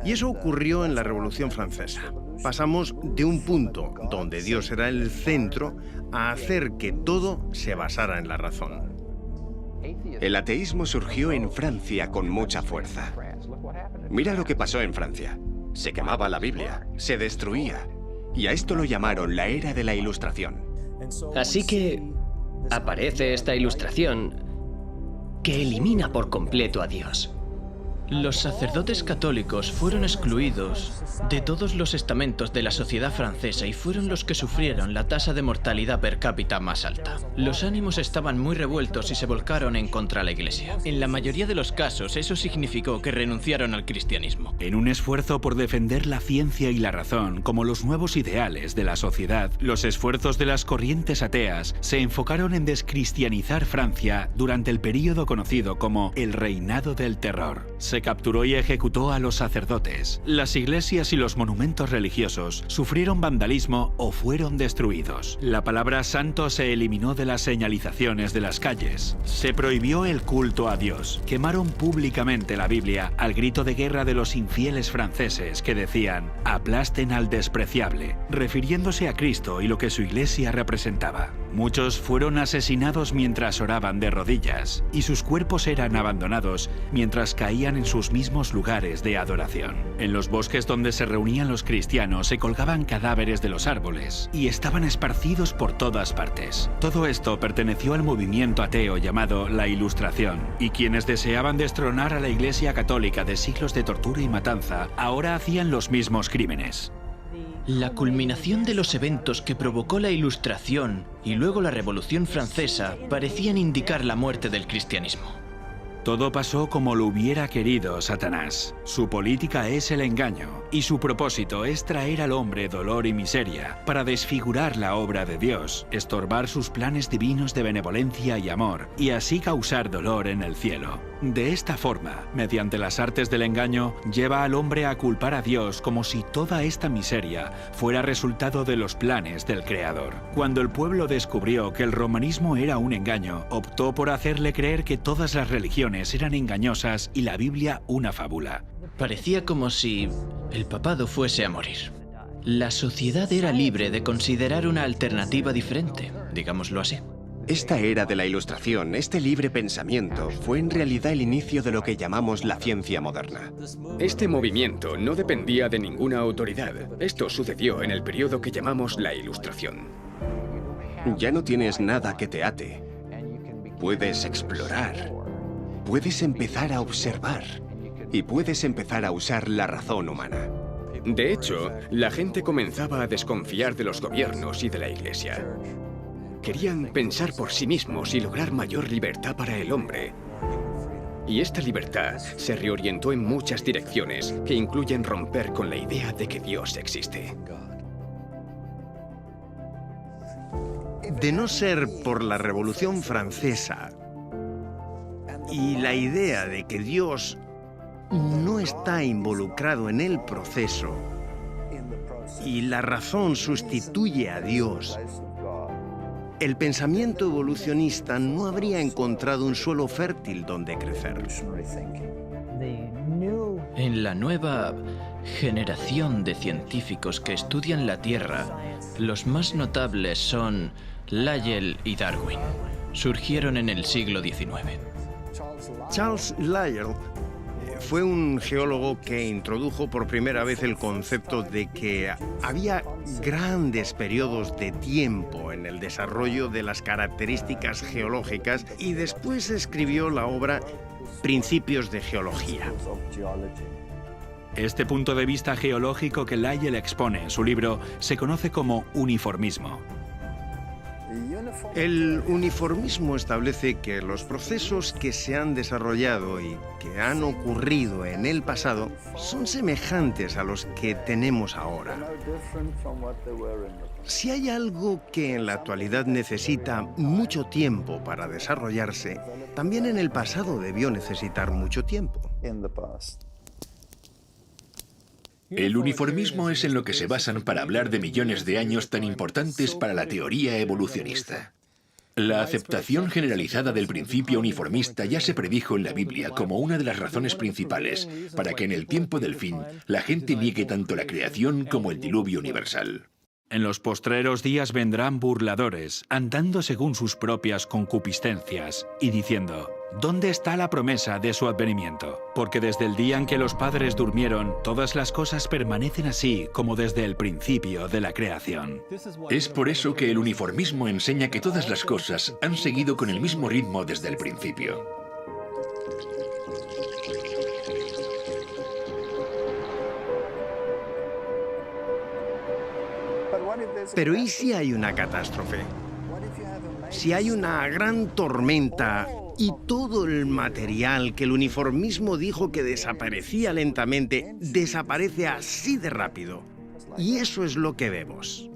Y eso ocurrió en la Revolución Francesa. Pasamos de un punto donde Dios era el centro a hacer que todo se basara en la razón. El ateísmo surgió en Francia con mucha fuerza. Mira lo que pasó en Francia. Se quemaba la Biblia, se destruía. Y a esto lo llamaron la era de la Ilustración. Así que aparece esta ilustración que elimina por completo a Dios. Los sacerdotes católicos fueron excluidos de todos los estamentos de la sociedad francesa y fueron los que sufrieron la tasa de mortalidad per cápita más alta. Los ánimos estaban muy revueltos y se volcaron en contra de la Iglesia. En la mayoría de los casos, eso significó que renunciaron al cristianismo. En un esfuerzo por defender la ciencia y la razón como los nuevos ideales de la sociedad, los esfuerzos de las corrientes ateas se enfocaron en descristianizar Francia durante el período conocido como el Reinado del Terror. Se capturó y ejecutó a los sacerdotes. Las iglesias y los monumentos religiosos sufrieron vandalismo o fueron destruidos. La palabra santo se eliminó de las señalizaciones de las calles. Se prohibió el culto a Dios. Quemaron públicamente la Biblia al grito de guerra de los infieles franceses que decían «aplasten al despreciable», refiriéndose a Cristo y lo que su iglesia representaba. Muchos fueron asesinados mientras oraban de rodillas y sus cuerpos eran abandonados mientras caían en sus mismos lugares de adoración. En los bosques donde se reunían los cristianos se colgaban cadáveres de los árboles y estaban esparcidos por todas partes. Todo esto perteneció al movimiento ateo llamado la Ilustración, y quienes deseaban destronar a la Iglesia Católica de siglos de tortura y matanza ahora hacían los mismos crímenes. La culminación de los eventos que provocó la Ilustración y luego la Revolución Francesa parecían indicar la muerte del cristianismo. Todo pasó como lo hubiera querido Satanás. Su política es el engaño, y su propósito es traer al hombre dolor y miseria para desfigurar la obra de Dios, estorbar sus planes divinos de benevolencia y amor, y así causar dolor en el cielo. De esta forma, mediante las artes del engaño, lleva al hombre a culpar a Dios como si toda esta miseria fuera resultado de los planes del Creador. Cuando el pueblo descubrió que el romanismo era un engaño, optó por hacerle creer que todas las religiones eran engañosas y la Biblia una fábula. Parecía como si el papado fuese a morir. La sociedad era libre de considerar una alternativa diferente, digámoslo así. Esta era de la Ilustración, este libre pensamiento, fue en realidad el inicio de lo que llamamos la ciencia moderna. Este movimiento no dependía de ninguna autoridad. Esto sucedió en el periodo que llamamos la Ilustración. Ya no tienes nada que te ate. Puedes explorar. Puedes empezar a observar. Y puedes empezar a usar la razón humana. De hecho, la gente comenzaba a desconfiar de los gobiernos y de la Iglesia. Querían pensar por sí mismos y lograr mayor libertad para el hombre. Y esta libertad se reorientó en muchas direcciones que incluyen romper con la idea de que Dios existe. De no ser por la Revolución Francesa y la idea de que Dios no está involucrado en el proceso y la razón sustituye a Dios, el pensamiento evolucionista no habría encontrado un suelo fértil donde crecer. En la nueva generación de científicos que estudian la Tierra, los más notables son Lyell y Darwin. Surgieron en el siglo XIX. Charles Lyell fue un geólogo que introdujo por primera vez el concepto de que había grandes periodos de tiempo en el desarrollo de las características geológicas y después escribió la obra Principios de Geología. Este punto de vista geológico que Lyell expone en su libro se conoce como uniformismo. El uniformismo establece que los procesos que se han desarrollado y que han ocurrido en el pasado son semejantes a los que tenemos ahora. Si hay algo que en la actualidad necesita mucho tiempo para desarrollarse, también en el pasado debió necesitar mucho tiempo. El uniformismo es en lo que se basan para hablar de millones de años tan importantes para la teoría evolucionista. La aceptación generalizada del principio uniformista ya se predijo en la Biblia como una de las razones principales para que en el tiempo del fin la gente niegue tanto la creación como el diluvio universal. En los postreros días vendrán burladores, andando según sus propias concupiscencias, y diciendo, ¿dónde está la promesa de su advenimiento? Porque desde el día en que los padres durmieron, todas las cosas permanecen así como desde el principio de la creación. Es por eso que el uniformismo enseña que todas las cosas han seguido con el mismo ritmo desde el principio. Pero ¿y si hay una catástrofe? Si hay una gran tormenta y todo el material que el uniformismo dijo que desaparecía lentamente, desaparece así de rápido. Y eso es lo que vemos.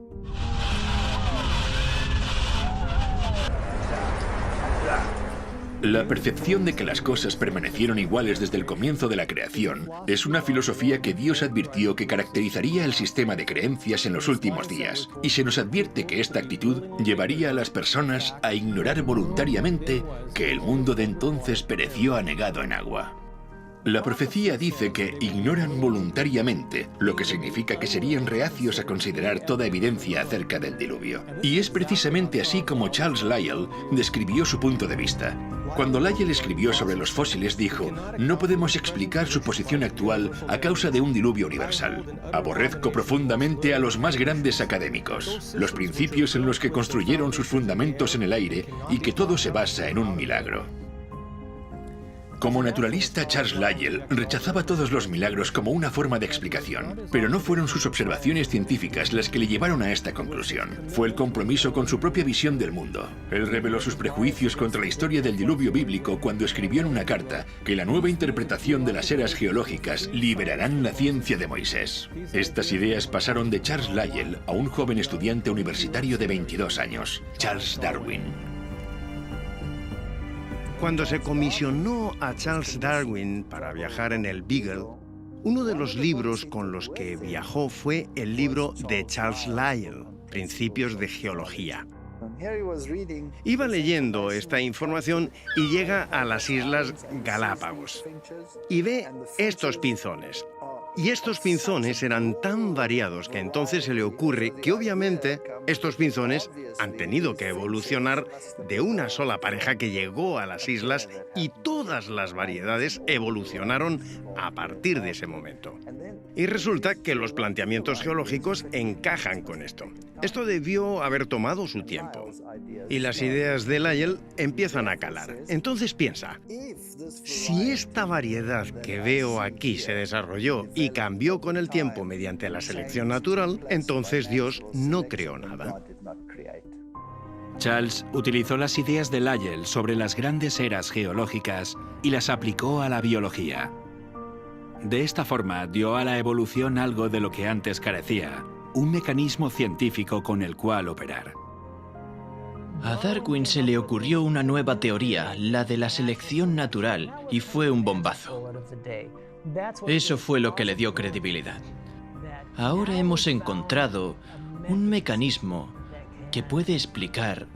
La percepción de que las cosas permanecieron iguales desde el comienzo de la creación es una filosofía que Dios advirtió que caracterizaría el sistema de creencias en los últimos días, y se nos advierte que esta actitud llevaría a las personas a ignorar voluntariamente que el mundo de entonces pereció anegado en agua. La profecía dice que ignoran voluntariamente, lo que significa que serían reacios a considerar toda evidencia acerca del diluvio. Y es precisamente así como Charles Lyell describió su punto de vista. Cuando Lyell escribió sobre los fósiles dijo: no podemos explicar su posición actual a causa de un diluvio universal. Aborrezco profundamente a los más grandes académicos, los principios en los que construyeron sus fundamentos en el aire y que todo se basa en un milagro. Como naturalista, Charles Lyell rechazaba todos los milagros como una forma de explicación, pero no fueron sus observaciones científicas las que le llevaron a esta conclusión. Fue el compromiso con su propia visión del mundo. Él reveló sus prejuicios contra la historia del diluvio bíblico cuando escribió en una carta que la nueva interpretación de las eras geológicas liberarán la ciencia de Moisés. Estas ideas pasaron de Charles Lyell a un joven estudiante universitario de 22 años, Charles Darwin. Cuando se comisionó a Charles Darwin para viajar en el Beagle, uno de los libros con los que viajó fue el libro de Charles Lyell, Principios de Geología. Iba leyendo esta información y llega a las Islas Galápagos y ve estos pinzones. Y estos pinzones eran tan variados que entonces se le ocurre que obviamente estos pinzones han tenido que evolucionar de una sola pareja que llegó a las islas y todas las variedades evolucionaron a partir de ese momento. Y resulta que los planteamientos geológicos encajan con esto. Esto debió haber tomado su tiempo. Y las ideas de Lyell empiezan a calar. Entonces piensa, si esta variedad que veo aquí se desarrolló y cambió con el tiempo mediante la selección natural, entonces Dios no creó nada. Charles utilizó las ideas de Lyell sobre las grandes eras geológicas y las aplicó a la biología. De esta forma dio a la evolución algo de lo que antes carecía, un mecanismo científico con el cual operar. A Darwin se le ocurrió una nueva teoría, la de la selección natural, y fue un bombazo. Eso fue lo que le dio credibilidad. Ahora hemos encontrado un mecanismo que puede explicar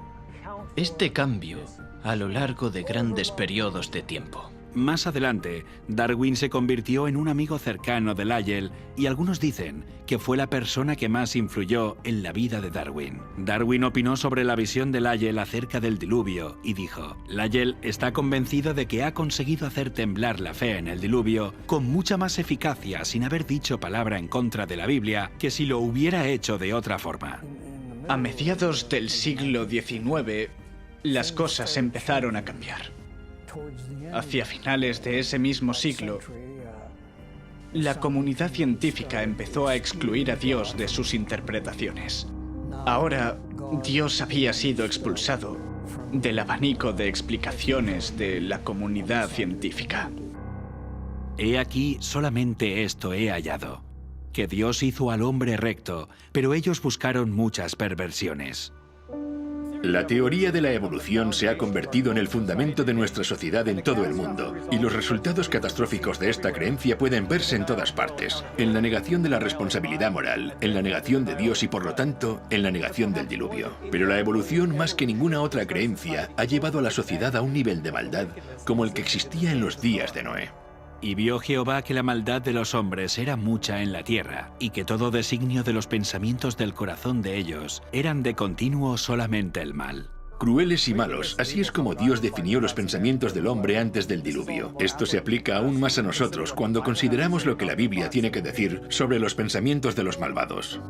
este cambio a lo largo de grandes periodos de tiempo. Más adelante, Darwin se convirtió en un amigo cercano de Lyell y algunos dicen que fue la persona que más influyó en la vida de Darwin. Darwin opinó sobre la visión de Lyell acerca del diluvio y dijo: Lyell está convencido de que ha conseguido hacer temblar la fe en el diluvio con mucha más eficacia sin haber dicho palabra en contra de la Biblia que si lo hubiera hecho de otra forma. A mediados del siglo XIX, las cosas empezaron a cambiar. Hacia finales de ese mismo siglo, la comunidad científica empezó a excluir a Dios de sus interpretaciones. Ahora, Dios había sido expulsado del abanico de explicaciones de la comunidad científica. He aquí solamente esto he hallado, que Dios hizo al hombre recto, pero ellos buscaron muchas perversiones. La teoría de la evolución se ha convertido en el fundamento de nuestra sociedad en todo el mundo, y los resultados catastróficos de esta creencia pueden verse en todas partes, en la negación de la responsabilidad moral, en la negación de Dios y por lo tanto, en la negación del diluvio. Pero la evolución, más que ninguna otra creencia, ha llevado a la sociedad a un nivel de maldad como el que existía en los días de Noé. Y vio Jehová que la maldad de los hombres era mucha en la tierra, y que todo designio de los pensamientos del corazón de ellos eran de continuo solamente el mal. Crueles y malos, así es como Dios definió los pensamientos del hombre antes del diluvio. Esto se aplica aún más a nosotros cuando consideramos lo que la Biblia tiene que decir sobre los pensamientos de los malvados.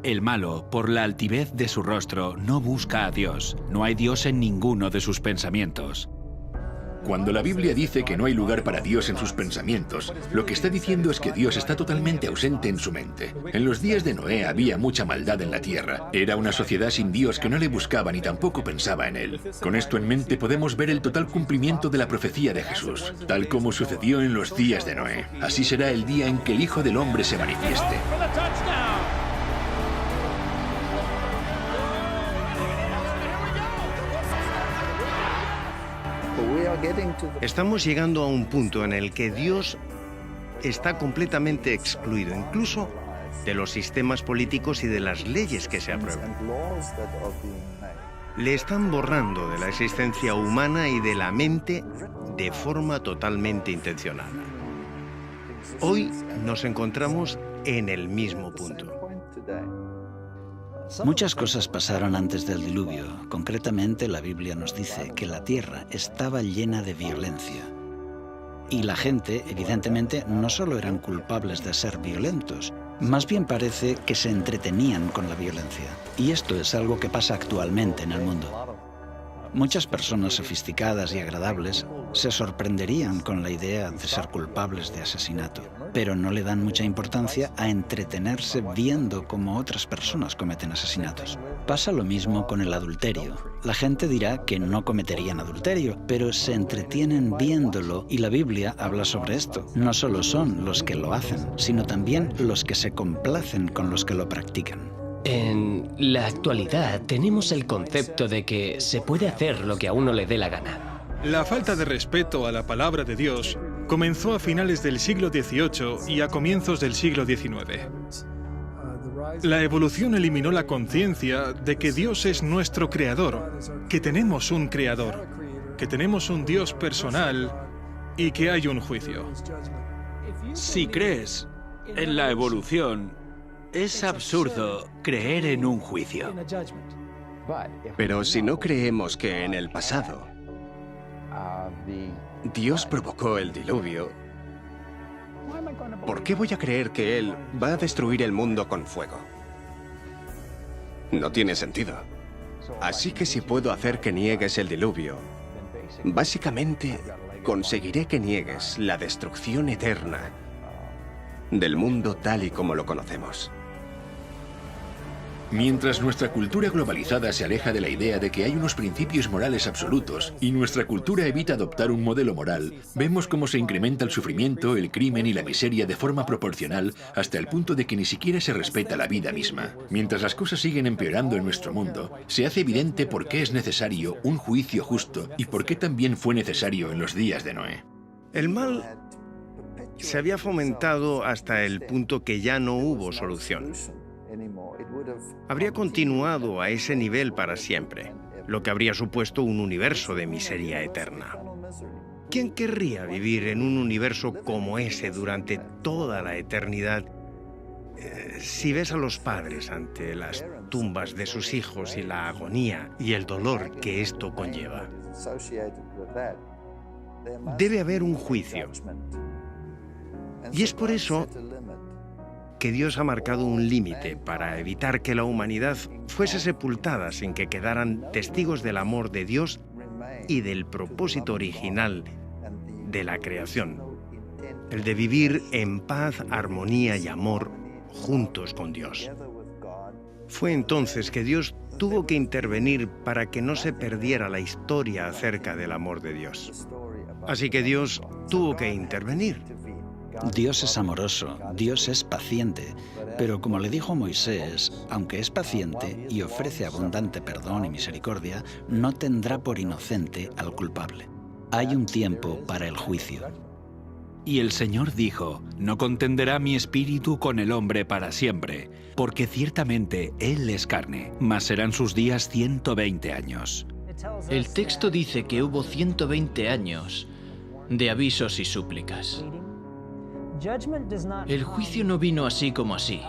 El malo, por la altivez de su rostro, no busca a Dios. No hay Dios en ninguno de sus pensamientos. Cuando la Biblia dice que no hay lugar para Dios en sus pensamientos, lo que está diciendo es que Dios está totalmente ausente en su mente. En los días de Noé había mucha maldad en la tierra. Era una sociedad sin Dios que no le buscaba ni tampoco pensaba en él. Con esto en mente podemos ver el total cumplimiento de la profecía de Jesús, tal como sucedió en los días de Noé. Así será el día en que el Hijo del Hombre se manifieste. Estamos llegando a un punto en el que Dios está completamente excluido, incluso de los sistemas políticos y de las leyes que se aprueban. Le están borrando de la existencia humana y de la mente de forma totalmente intencional. Hoy nos encontramos en el mismo punto. Muchas cosas pasaron antes del diluvio. Concretamente, la Biblia nos dice que la tierra estaba llena de violencia. Y la gente, evidentemente, no solo eran culpables de ser violentos, más bien parece que se entretenían con la violencia. Y esto es algo que pasa actualmente en el mundo. Muchas personas sofisticadas y agradables se sorprenderían con la idea de ser culpables de asesinato, pero no le dan mucha importancia a entretenerse viendo cómo otras personas cometen asesinatos. Pasa lo mismo con el adulterio. La gente dirá que no cometerían adulterio, pero se entretienen viéndolo y la Biblia habla sobre esto. No solo son los que lo hacen, sino también los que se complacen con los que lo practican. En la actualidad tenemos el concepto de que se puede hacer lo que a uno le dé la gana. La falta de respeto a la palabra de Dios comenzó a finales del siglo XVIII y a comienzos del siglo XIX. La evolución eliminó la conciencia de que Dios es nuestro creador, que tenemos un creador, que tenemos un Dios personal y que hay un juicio. Si crees en la evolución, es absurdo creer en un juicio. Pero si no creemos que en el pasado Dios provocó el diluvio, ¿por qué voy a creer que Él va a destruir el mundo con fuego? No tiene sentido. Así que si puedo hacer que niegues el diluvio, básicamente conseguiré que niegues la destrucción eterna del mundo tal y como lo conocemos. Mientras nuestra cultura globalizada se aleja de la idea de que hay unos principios morales absolutos y nuestra cultura evita adoptar un modelo moral, vemos cómo se incrementa el sufrimiento, el crimen y la miseria de forma proporcional hasta el punto de que ni siquiera se respeta la vida misma. Mientras las cosas siguen empeorando en nuestro mundo, se hace evidente por qué es necesario un juicio justo y por qué también fue necesario en los días de Noé. El mal se había fomentado hasta el punto que ya no hubo solución. Habría continuado a ese nivel para siempre, lo que habría supuesto un universo de miseria eterna. ¿Quién querría vivir en un universo como ese durante toda la eternidad? Si ves a los padres ante las tumbas de sus hijos y la agonía y el dolor que esto conlleva, debe haber un juicio. Y es por eso que Dios ha marcado un límite para evitar que la humanidad fuese sepultada sin que quedaran testigos del amor de Dios y del propósito original de la creación, el de vivir en paz, armonía y amor juntos con Dios. Fue entonces que Dios tuvo que intervenir para que no se perdiera la historia acerca del amor de Dios. Así que Dios tuvo que intervenir. Dios es amoroso, Dios es paciente, pero como le dijo Moisés, aunque es paciente y ofrece abundante perdón y misericordia, no tendrá por inocente al culpable. Hay un tiempo para el juicio. Y el Señor dijo, no contenderá mi espíritu con el hombre para siempre, porque ciertamente él es carne, mas serán sus días 120 años. El texto dice que hubo 120 años de avisos y súplicas. El juicio no vino así como así,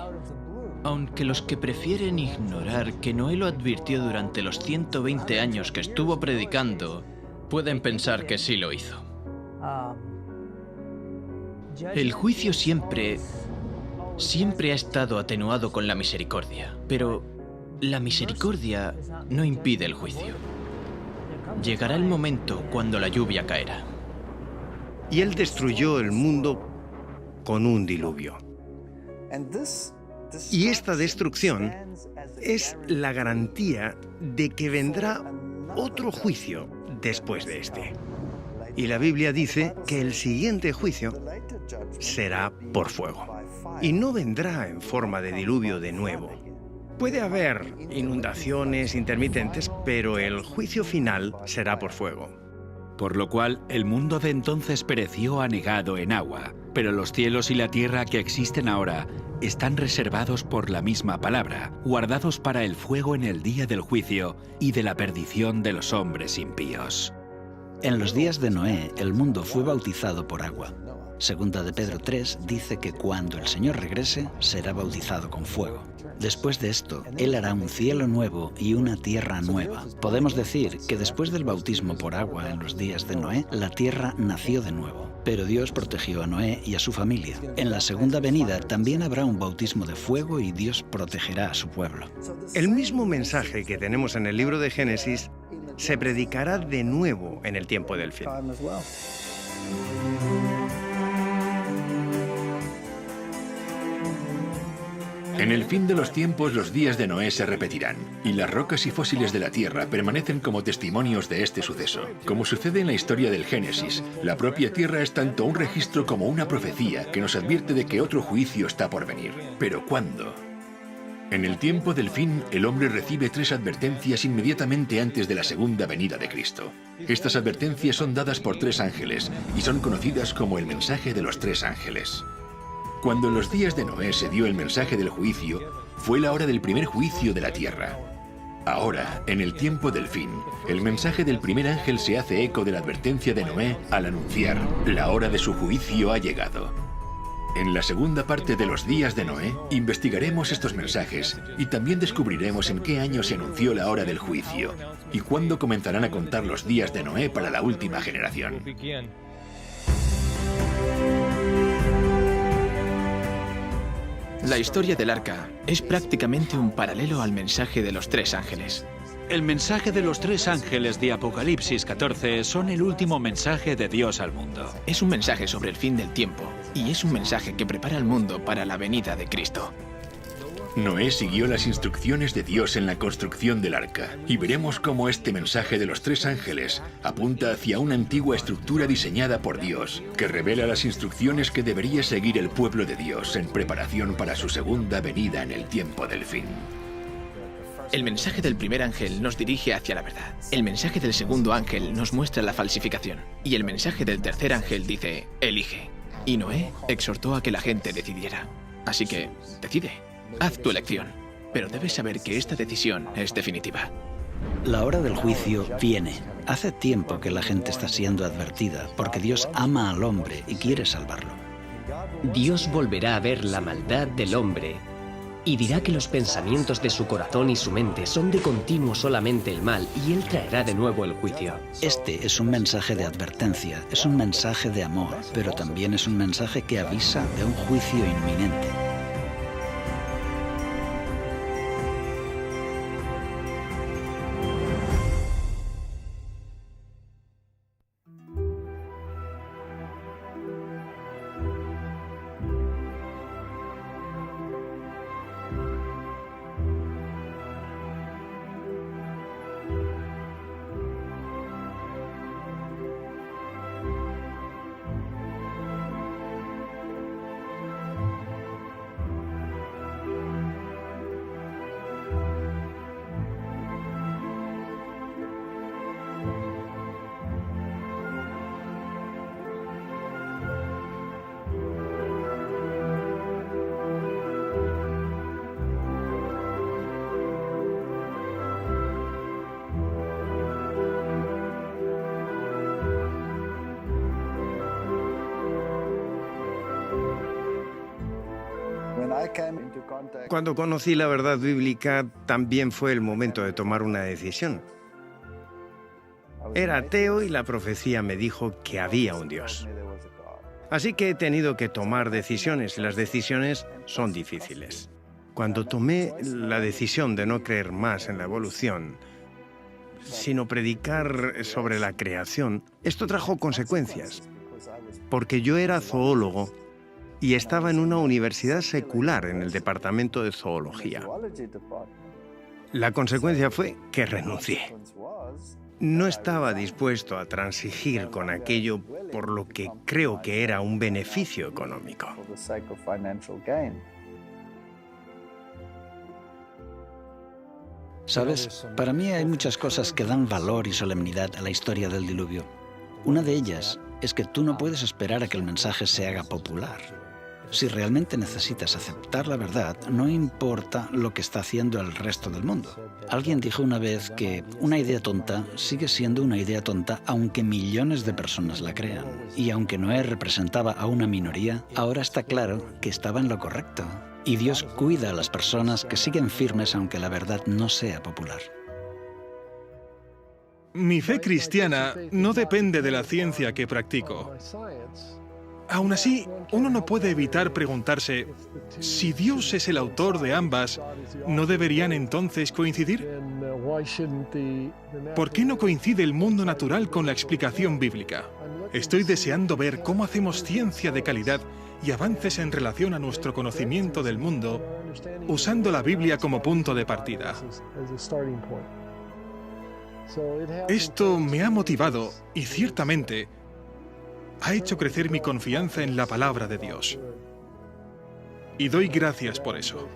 aunque los que prefieren ignorar que Noé lo advirtió durante los 120 años que estuvo predicando, pueden pensar que sí lo hizo. El juicio siempre ha estado atenuado con la misericordia, pero la misericordia no impide el juicio. Llegará el momento cuando la lluvia caerá. Y Él destruyó el mundo con un diluvio. Y esta destrucción es la garantía de que vendrá otro juicio después de este. Y la Biblia dice que el siguiente juicio será por fuego. Y no vendrá en forma de diluvio de nuevo. Puede haber inundaciones intermitentes, pero el juicio final será por fuego. por lo cual el mundo de entonces pereció anegado en agua. Pero los cielos y la tierra que existen ahora están reservados por la misma palabra, guardados para el fuego en el día del juicio y de la perdición de los hombres impíos. En los días de Noé, el mundo fue bautizado por agua. Segunda de Pedro 3 dice que cuando el Señor regrese, será bautizado con fuego. Después de esto, Él hará un cielo nuevo y una tierra nueva. Podemos decir que después del bautismo por agua en los días de Noé, la tierra nació de nuevo. Pero Dios protegió a Noé y a su familia. En la segunda venida también habrá un bautismo de fuego y Dios protegerá a su pueblo. El mismo mensaje que tenemos en el libro de Génesis se predicará de nuevo en el tiempo del fin. En el fin de los tiempos, los días de Noé se repetirán, y las rocas y fósiles de la tierra permanecen como testimonios de este suceso. Como sucede en la historia del Génesis, la propia tierra es tanto un registro como una profecía que nos advierte de que otro juicio está por venir. ¿Pero cuándo? En el tiempo del fin, el hombre recibe 3 advertencias inmediatamente antes de la segunda venida de Cristo. Estas advertencias son dadas por 3 ángeles y son conocidas como el mensaje de los 3 ángeles. Cuando en los días de Noé se dio el mensaje del juicio, fue la hora del primer juicio de la tierra. Ahora, en el tiempo del fin, el mensaje del primer ángel se hace eco de la advertencia de Noé al anunciar: la hora de su juicio ha llegado. En la segunda parte de los días de Noé, investigaremos estos mensajes y también descubriremos en qué año se anunció la hora del juicio y cuándo comenzarán a contar los días de Noé para la última generación. La historia del arca es prácticamente un paralelo al mensaje de los 3 ángeles. El mensaje de los 3 ángeles de Apocalipsis 14 son el último mensaje de Dios al mundo. Es un mensaje sobre el fin del tiempo y es un mensaje que prepara al mundo para la venida de Cristo. Noé siguió las instrucciones de Dios en la construcción del arca, y veremos cómo este mensaje de los 3 ángeles apunta hacia una antigua estructura diseñada por Dios, que revela las instrucciones que debería seguir el pueblo de Dios en preparación para su segunda venida en el tiempo del fin. El mensaje del primer ángel nos dirige hacia la verdad. El mensaje del segundo ángel nos muestra la falsificación. Y el mensaje del tercer ángel dice: elige. Y Noé exhortó a que la gente decidiera. Así que, decide. Haz tu elección, pero debes saber que esta decisión es definitiva. La hora del juicio viene. Hace tiempo que la gente está siendo advertida, porque Dios ama al hombre y quiere salvarlo. Dios volverá a ver la maldad del hombre y dirá que los pensamientos de su corazón y su mente son de continuo solamente el mal, y Él traerá de nuevo el juicio. Este es un mensaje de advertencia, es un mensaje de amor, pero también es un mensaje que avisa de un juicio inminente. Cuando conocí la verdad bíblica, también fue el momento de tomar una decisión. Era ateo y la profecía me dijo que había un Dios. Así que he tenido que tomar decisiones, y las decisiones son difíciles. Cuando tomé la decisión de no creer más en la evolución, sino predicar sobre la creación, esto trajo consecuencias, porque yo era zoólogo y estaba en una universidad secular en el departamento de zoología. La consecuencia fue que renuncié. No estaba dispuesto a transigir con aquello por lo que creo que era un beneficio económico. ¿Sabes? Para mí hay muchas cosas que dan valor y solemnidad a la historia del diluvio. Una de ellas es que tú no puedes esperar a que el mensaje se haga popular. Si realmente necesitas aceptar la verdad, no importa lo que está haciendo el resto del mundo. Alguien dijo una vez que una idea tonta sigue siendo una idea tonta aunque millones de personas la crean. Y aunque Noé representaba a una minoría, ahora está claro que estaba en lo correcto. Y Dios cuida a las personas que siguen firmes aunque la verdad no sea popular. Mi fe cristiana no depende de la ciencia que practico. Aún así, uno no puede evitar preguntarse, si Dios es el autor de ambas, ¿no deberían entonces coincidir? ¿Por qué no coincide el mundo natural con la explicación bíblica? Estoy deseando ver cómo hacemos ciencia de calidad y avances en relación a nuestro conocimiento del mundo, usando la Biblia como punto de partida. Esto me ha motivado y ciertamente ha hecho crecer mi confianza en la palabra de Dios. Y doy gracias por eso.